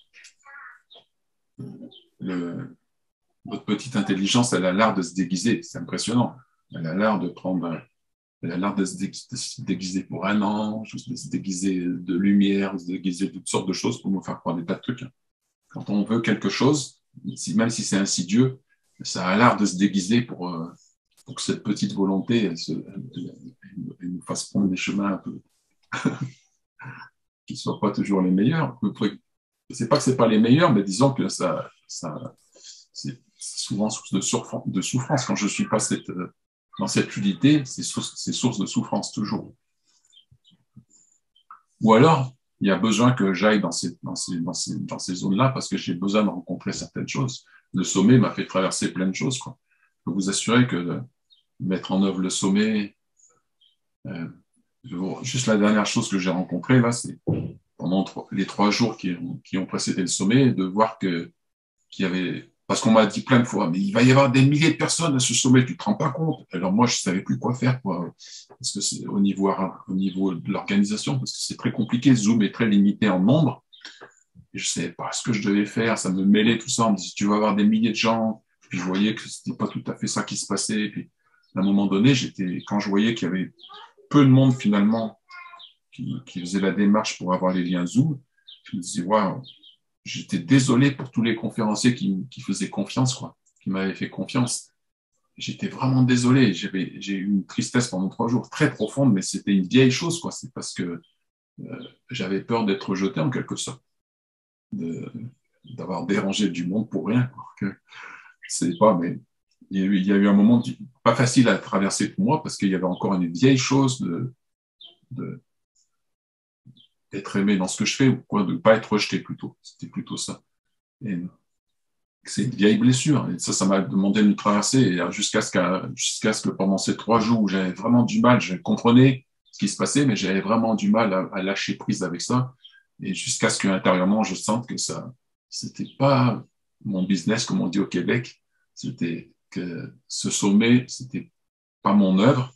votre petite intelligence, elle a l'art de se déguiser. C'est impressionnant. Elle a l'art de se déguiser pour un ange, de se déguiser de lumière, de se déguiser de toutes sortes de choses pour nous faire croire des tas de trucs. Quand on veut quelque chose, même si c'est insidieux, ça a l'art de se déguiser pour que cette petite volonté elle nous fasse prendre des chemins un peu qui ne soient pas toujours les meilleurs. C'est pas que c'est pas les meilleurs, mais disons que c'est souvent source de souffrance. Quand je suis pas dans cette fluidité, c'est source de souffrance toujours. Ou alors, il y a besoin que j'aille dans ces zones-là parce que j'ai besoin de rencontrer certaines choses. Le sommet m'a fait traverser plein de choses, quoi. Je peux vous assurer que mettre en œuvre le sommet, juste la dernière chose que j'ai rencontrée, là, c'est pendant les 3 jours qui ont précédé le sommet, de voir qu'il y avait... Parce qu'on m'a dit plein de fois, mais il va y avoir des milliers de personnes à ce sommet, tu ne te rends pas compte. Alors moi, je ne savais plus quoi faire, quoi, parce que c'est au niveau de l'organisation, parce que c'est très compliqué, Zoom est très limité en nombre, et je ne savais pas ce que je devais faire, ça me mêlait tout ça, on me disait, tu vas avoir des milliers de gens, puis je voyais que ce n'était pas tout à fait ça qui se passait, et puis à un moment donné, quand je voyais qu'il y avait peu de monde finalement qui faisait la démarche pour avoir les liens Zoom, je me disais, waouh, j'étais désolé pour tous les conférenciers qui faisaient confiance, quoi, qui m'avaient fait confiance. J'étais vraiment désolé. J'ai eu une tristesse pendant 3 jours très profonde, mais c'était une vieille chose, quoi. C'est parce que j'avais peur d'être rejeté en quelque sorte, d'avoir dérangé du monde pour rien, quoi. C'est pas, mais il y a eu un moment pas facile à traverser pour moi parce qu'il y avait encore une vieille chose d'être aimé dans ce que je fais ou quoi, de ne pas être rejeté plutôt. C'était plutôt ça. Et c'est une vieille blessure. Et ça m'a demandé de me traverser jusqu'à ce que pendant ces 3 jours où j'avais vraiment du mal, je comprenais ce qui se passait, mais j'avais vraiment du mal à lâcher prise avec ça. Et jusqu'à ce qu'intérieurement, je sente que c'était pas mon business, comme on dit au Québec. C'était que ce sommet, c'était pas mon œuvre.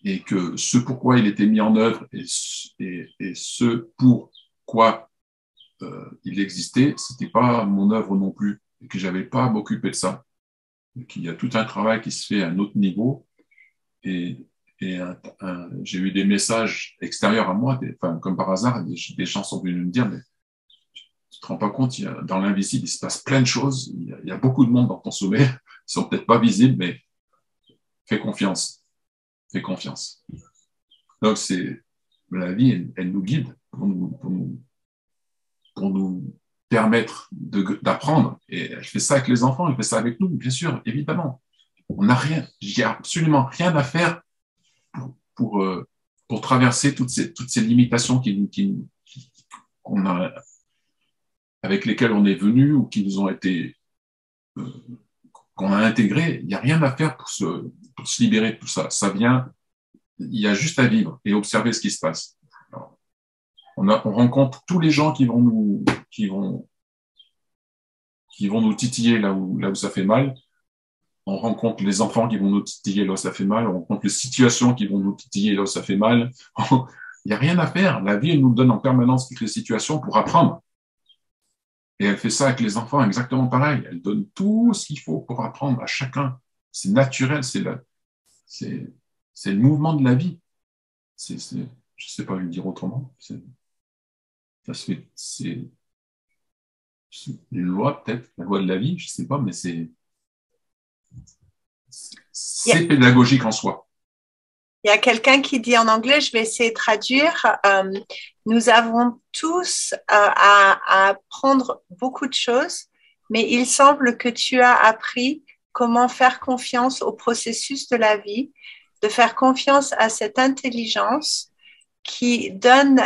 Et que ce pourquoi il était mis en œuvre et ce pourquoi il existait, c'était pas mon œuvre non plus, et que j'avais pas à m'occuper de ça, et qu'il y a tout un travail qui se fait à un autre niveau, et j'ai eu des messages extérieurs à moi, comme par hasard, des gens sont venus me dire, mais tu te rends pas compte, dans l'invisible, il se passe plein de choses, il y a beaucoup de monde dans ton sommet, ils sont peut-être pas visibles, mais fais confiance. Fais confiance. Donc, la vie, elle nous guide pour nous permettre d'apprendre. Et elle fait ça avec les enfants, elle fait ça avec nous, bien sûr, évidemment. On n'a rien, il n'y a absolument rien à faire pour traverser toutes ces limitations qu'on a, avec lesquelles on est venu ou qui nous ont été qu'on a intégré, il n'y a rien à faire pour se libérer de tout ça. Ça vient, il y a juste à vivre et observer ce qui se passe. Alors, on rencontre tous les gens qui vont nous titiller là où ça fait mal. On rencontre les enfants qui vont nous titiller là où ça fait mal. On rencontre les situations qui vont nous titiller là où ça fait mal. Il n'y a rien à faire. La vie, elle nous donne en permanence toutes les situations pour apprendre. Et elle fait ça avec les enfants exactement pareil. Elle donne tout ce qu'il faut pour apprendre à chacun. C'est naturel, c'est le mouvement de la vie. Je ne sais pas le dire autrement. C'est une loi, peut-être, la loi de la vie, je ne sais pas, mais c'est pédagogique en soi. Il y a quelqu'un qui dit en anglais, je vais essayer de traduire, nous avons tous à apprendre beaucoup de choses, mais il semble que tu as appris comment faire confiance au processus de la vie, de faire confiance à cette intelligence qui donne,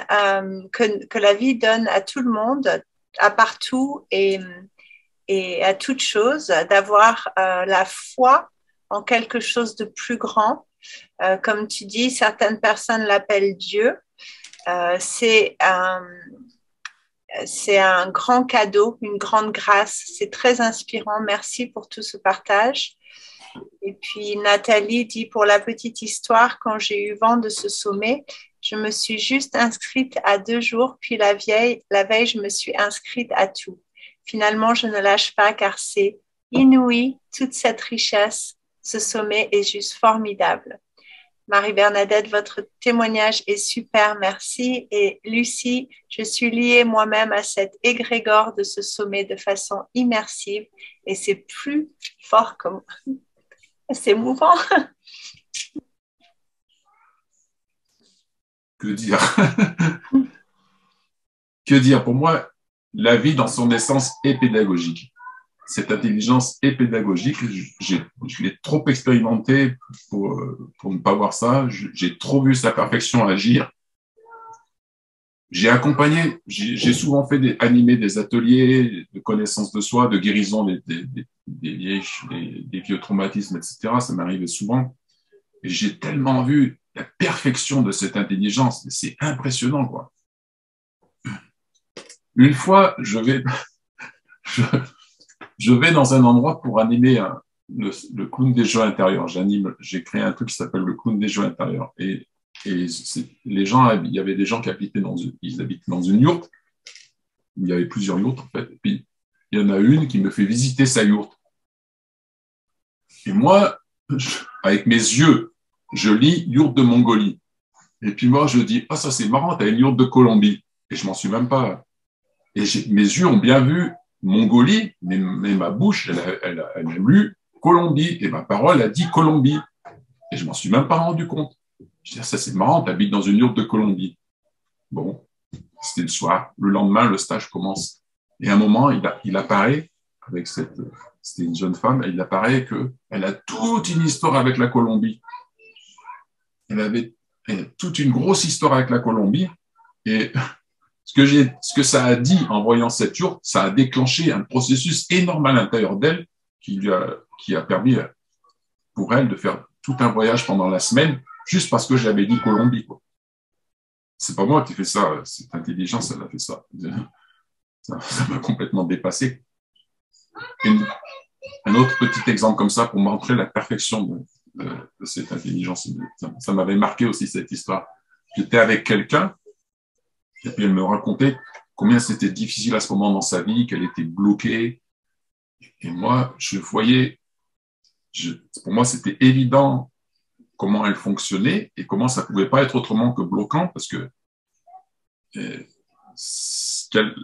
que la vie donne à tout le monde, à partout et à toute chose, d'avoir la foi en quelque chose de plus grand. Comme tu dis, certaines personnes l'appellent Dieu. C'est un grand cadeau, une grande grâce. C'est très inspirant. Merci pour tout ce partage. Et puis Nathalie dit, pour la petite histoire, quand j'ai eu vent de ce sommet, je me suis juste inscrite à 2 jours, puis la veille, je me suis inscrite à tout. Finalement, je ne lâche pas car c'est inouï, toute cette richesse. Ce sommet est juste formidable. Marie-Bernadette, votre témoignage est super, merci. Et Lucie, je suis liée moi-même à cet égrégore de ce sommet de façon immersive et c'est plus fort que moi. C'est émouvant. Que dire? Que dire? Pour moi, la vie dans son essence est pédagogique. Cette intelligence est pédagogique. Je l'ai trop expérimenté pour ne pas voir ça. J'ai trop vu sa perfection agir. J'ai accompagné, j'ai souvent animé des ateliers de connaissance de soi, de guérison des vieux traumatismes, etc. Ça m'arrivait souvent. Et j'ai tellement vu la perfection de cette intelligence. C'est impressionnant, quoi. Une fois, je vais dans un endroit pour animer le clown des jeux intérieurs. J'ai créé un truc qui s'appelle le clown des jeux intérieurs. Et les gens, il y avait des gens qui habitaient dans une yourte. Il y avait plusieurs yourtes, en fait. Et puis, il y en a une qui me fait visiter sa yourte. Et moi, avec mes yeux, je lis yourte de Mongolie. Et puis moi, je dis, ça c'est marrant, t'as une yourte de Colombie. Et je m'en suis même pas. Et mes yeux ont bien vu Mongolie, mais ma bouche, elle a lu Colombie. Et ma parole a dit Colombie. Et je m'en suis même pas rendu compte. Je dis, ça c'est marrant, t'habites dans une yourte de Colombie. Bon, c'était le soir. Le lendemain, le stage commence. Et à un moment, il apparaît avec c'était une jeune femme, et il apparaît qu'elle a toute une histoire avec la Colombie. Elle avait toute une grosse histoire avec la Colombie. Et ce que ça a dit en voyant cette yourte, ça a déclenché un processus énorme à l'intérieur d'elle qui a permis pour elle de faire tout un voyage pendant la semaine juste parce que j'avais dit Colombie, quoi. C'est pas moi qui fais ça, cette intelligence, elle a fait ça. Ça m'a complètement dépassé. Un autre petit exemple comme ça pour montrer la perfection de cette intelligence. Ça m'avait marqué aussi cette histoire. J'étais avec quelqu'un et puis elle me racontait combien c'était difficile à ce moment dans sa vie, qu'elle était bloquée. Et moi, je voyais, pour moi, c'était évident comment elle fonctionnait et comment ça pouvait pas être autrement que bloquant parce que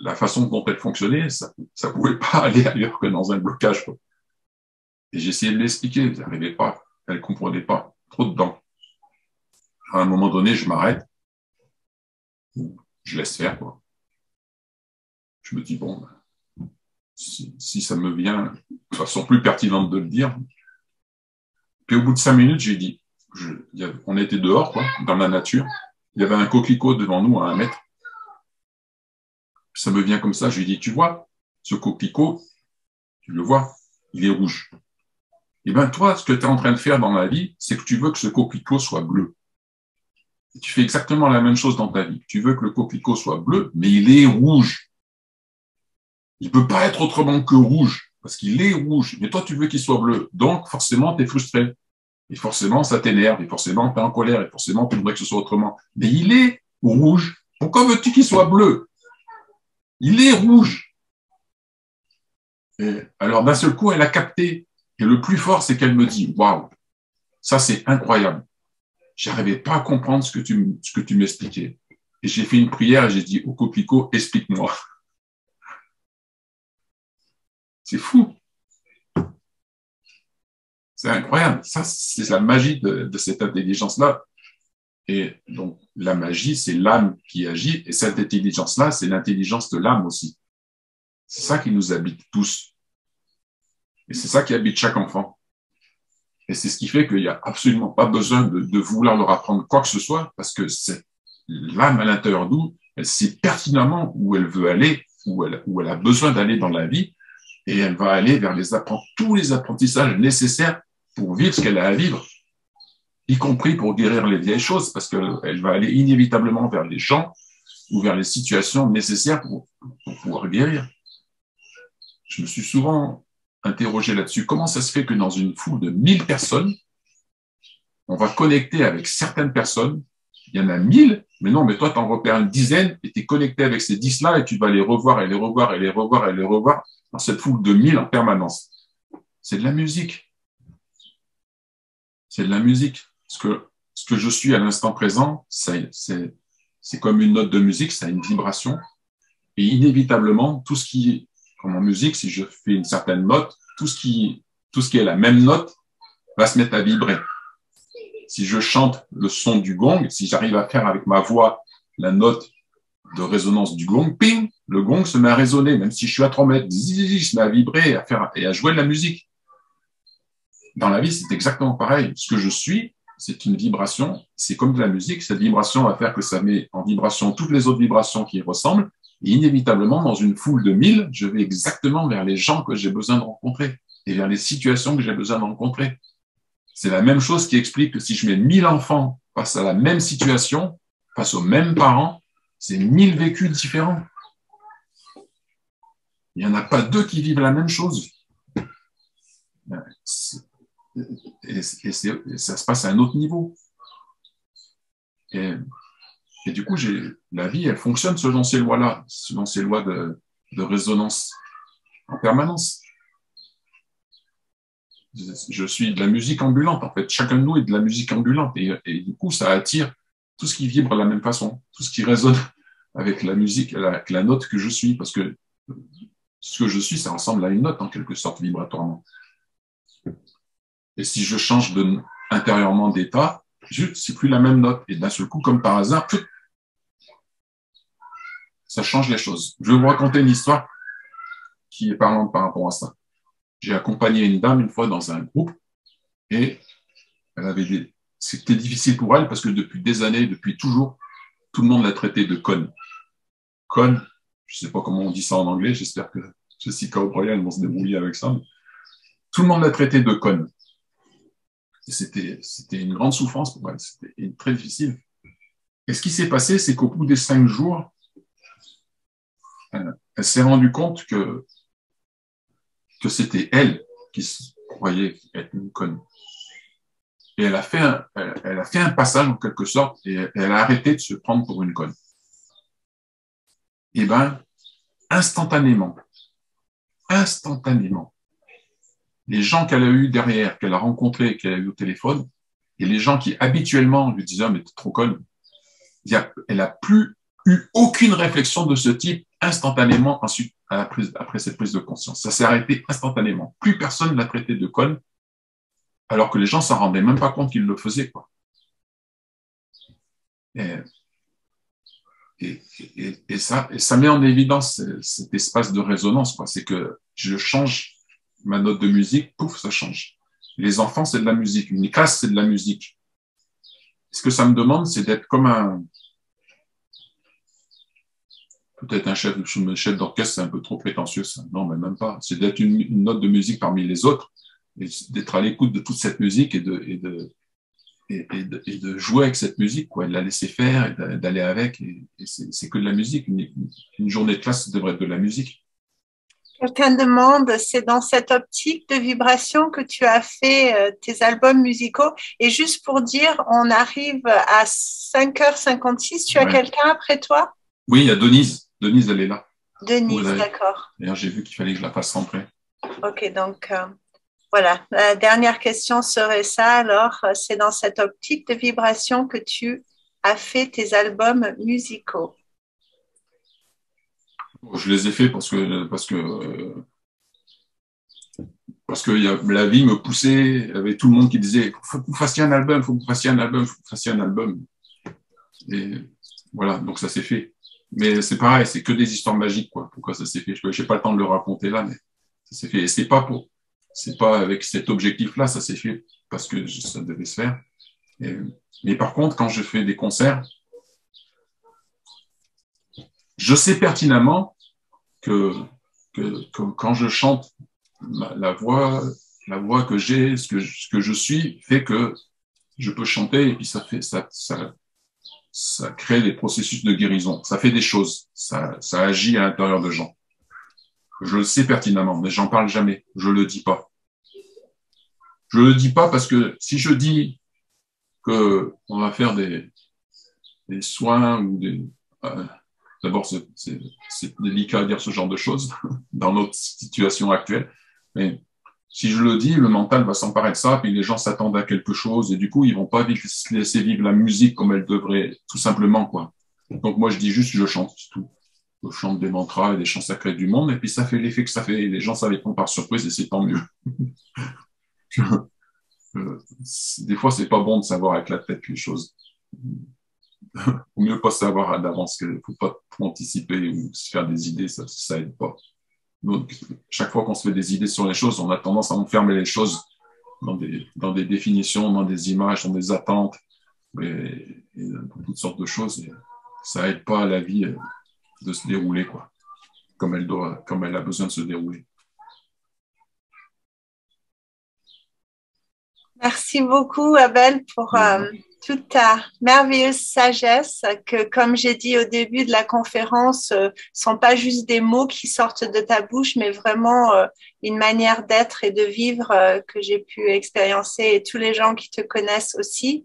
la façon dont elle fonctionnait, ça pouvait pas aller ailleurs que dans un blocage, quoi. Et j'essayais de l'expliquer, elle n'arrivait pas, elle comprenait pas, trop dedans. À un moment donné, je m'arrête, je laisse faire, quoi. Je me dis, bon, si ça me vient de façon plus pertinente de le dire. Puis au bout de 5 minutes, j'ai dit, on était dehors, quoi, dans la nature. Il y avait un coquelicot devant nous à 1 mètre. Ça me vient comme ça, je lui dis, tu vois, ce coquelicot, tu le vois, il est rouge. Et bien toi, ce que tu es en train de faire dans la vie, c'est que tu veux que ce coquelicot soit bleu. Et tu fais exactement la même chose dans ta vie. Tu veux que le coquelicot soit bleu, mais il est rouge. Il ne peut pas être autrement que rouge, parce qu'il est rouge. Mais toi, tu veux qu'il soit bleu. Donc, forcément, tu es frustré. Et forcément, ça t'énerve. Et forcément, tu es en colère. Et forcément, tu voudrais que ce soit autrement. Mais il est rouge. Pourquoi veux-tu qu'il soit bleu? Il est rouge. Et alors, d'un seul coup, elle a capté. Et le plus fort, c'est qu'elle me dit, waouh, ça, c'est incroyable. J'arrivais pas à comprendre ce que tu m'expliquais. Et j'ai fait une prière et j'ai dit au coquelicot, explique-moi. C'est fou. C'est incroyable. Ça, c'est la magie de cette intelligence-là. Et donc, la magie, c'est l'âme qui agit. Et cette intelligence-là, c'est l'intelligence de l'âme aussi. C'est ça qui nous habite tous. Et c'est ça qui habite chaque enfant. Et c'est ce qui fait qu'il n'y a absolument pas besoin de vouloir leur apprendre quoi que ce soit, parce que c'est l'âme à l'intérieur d'où, elle sait pertinemment où elle veut aller, où elle a besoin d'aller dans la vie, et elle va aller vers tous les apprentissages nécessaires pour vivre ce qu'elle a à vivre, y compris pour guérir les vieilles choses, parce qu'elle va aller inévitablement vers les gens ou vers les situations nécessaires pour pouvoir guérir. Je me suis souvent interrogé là-dessus. Comment ça se fait que dans une foule de 1000 personnes, on va connecter avec certaines personnes, il y en a 1000, mais non, mais toi, tu en repères une dizaine et tu es connecté avec ces 10-là et tu vas les revoir et les revoir et les revoir et les revoir dans cette foule de 1000 en permanence. C'est de la musique. C'est de la musique. Ce que je suis à l'instant présent, c'est comme une note de musique, ça a une vibration. Et inévitablement, tout ce qui est, comme en musique, si je fais une certaine note, tout ce qui est la même note va se mettre à vibrer. Si je chante le son du gong, si j'arrive à faire avec ma voix la note de résonance du gong, ping, le gong se met à résonner, même si je suis à 3 mètres, il se met à vibrer et à jouer de la musique. Dans la vie, c'est exactement pareil. Ce que je suis, c'est une vibration, c'est comme de la musique. Cette vibration va faire que ça met en vibration toutes les autres vibrations qui y ressemblent. Et inévitablement, dans une foule de 1000, je vais exactement vers les gens que j'ai besoin de rencontrer et vers les situations que j'ai besoin de rencontrer. C'est la même chose qui explique que si je mets 1000 enfants face à la même situation, face aux mêmes parents, c'est 1000 vécus différents. Il n'y en a pas 2 qui vivent la même chose. Et ça se passe à un autre niveau. Et du coup, la vie, elle fonctionne selon ces lois-là, selon ces lois de résonance en permanence. Je suis de la musique ambulante, en fait. Chacun de nous est de la musique ambulante. Et du coup, ça attire tout ce qui vibre de la même façon, tout ce qui résonne avec la musique, avec la note que je suis, parce que ce que je suis, ça ressemble à une note, en quelque sorte, vibratoirement. Et si je change intérieurement d'état, c'est plus la même note. Et d'un seul coup, comme par hasard, ça change les choses. Je vais vous raconter une histoire qui est parlante par rapport à ça. J'ai accompagné une dame une fois dans un groupe et c'était difficile pour elle parce que depuis des années, depuis toujours, tout le monde l'a traitée de conne. Conne, je ne sais pas comment on dit ça en anglais, j'espère que Jessica O'Brien vont se débrouiller avec ça. Tout le monde l'a traitée de conne. C'était une grande souffrance pour elle, c'était très difficile. Et ce qui s'est passé, c'est qu'au bout des 5 jours, elle s'est rendue compte que c'était elle qui se croyait être une conne. Et elle a fait un passage en quelque sorte et elle a arrêté de se prendre pour une conne. Et bien, instantanément, les gens qu'elle a eu derrière, qu'elle a rencontrés, qu'elle a eu au téléphone, et les gens qui habituellement lui disaient « mais t'es trop conne », elle n'a plus eu aucune réflexion de ce type instantanément ensuite, après cette prise de conscience. Ça s'est arrêté instantanément. Plus personne ne l'a traité de conne, alors que les gens ne s'en rendaient même pas compte qu'ils le faisaient, quoi. Et ça met en évidence cet espace de résonance, quoi. C'est que je change ma note de musique, pouf, ça change. Les enfants, c'est de la musique. Une classe, c'est de la musique. Ce que ça me demande, c'est d'être comme peut-être un chef d'orchestre, c'est un peu trop prétentieux, ça. Non, mais même pas. C'est d'être une note de musique parmi les autres, et d'être à l'écoute de toute cette musique et de jouer avec cette musique, quoi, de la laisser faire et d'aller avec. Et c'est que de la musique. Une journée de classe, ça devrait être de la musique. Quelqu'un demande, c'est dans cette optique de vibration que tu as fait tes albums musicaux. Et juste pour dire, on arrive à 5h56. Tu as quelqu'un après toi? Oui, il y a Denise. Denise, elle est là. Denise, d'accord. D'ailleurs, j'ai vu qu'il fallait que je la fasse rentrer. Ok, donc voilà. La dernière question serait ça. Alors, c'est dans cette optique de vibration que tu as fait tes albums musicaux. Je les ai faits parce que la vie me poussait, il y avait tout le monde qui disait faut que vous fassiez un album, faut que vous fassiez un album, faut que vous fassiez un album. Et voilà, donc ça s'est fait. Mais c'est pareil, c'est que des histoires magiques, quoi. Pourquoi ça s'est fait? Je n'ai pas le temps de le raconter là, mais ça s'est fait. Et c'est pas avec cet objectif-là, ça s'est fait parce que ça devait se faire. Mais par contre, quand je fais des concerts, je sais pertinemment que quand je chante, la voix que j'ai, ce que je suis, fait que je peux chanter et puis ça crée des processus de guérison. Ça fait des choses. Ça agit à l'intérieur de gens. Je le sais pertinemment, mais j'en parle jamais. Je le dis pas. Je le dis pas parce que si je dis que on va faire des soins ou d'abord, c'est délicat de dire ce genre de choses dans notre situation actuelle. Mais si je le dis, le mental va s'emparer de ça, puis les gens s'attendent à quelque chose, et du coup, ils vont pas laisser vivre la musique comme elle devrait, tout simplement, quoi. Donc moi, je dis juste, je chante, c'est tout. Je chante des mantras et des chants sacrés du monde, et puis ça fait l'effet que ça fait, et les gens, ça les prend par surprise, et c'est tant mieux. Des fois, c'est pas bon de savoir avec la tête les choses. Faut mieux pas savoir d'avance, qu'il faut pas trop anticiper ou se faire des idées, ça aide pas. Donc, chaque fois qu'on se fait des idées sur les choses, on a tendance à enfermer les choses dans des définitions, dans des images, dans des attentes, et dans toutes sortes de choses. Et ça aide pas à la vie de se dérouler, quoi, comme elle a besoin de se dérouler. Merci beaucoup, Abel, pour toute ta merveilleuse sagesse que, comme j'ai dit au début de la conférence, sont pas juste des mots qui sortent de ta bouche, mais vraiment une manière d'être et de vivre que j'ai pu expériencer et tous les gens qui te connaissent aussi.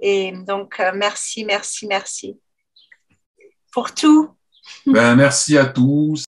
Et donc, merci, merci, merci pour tout. Ben, merci à tous.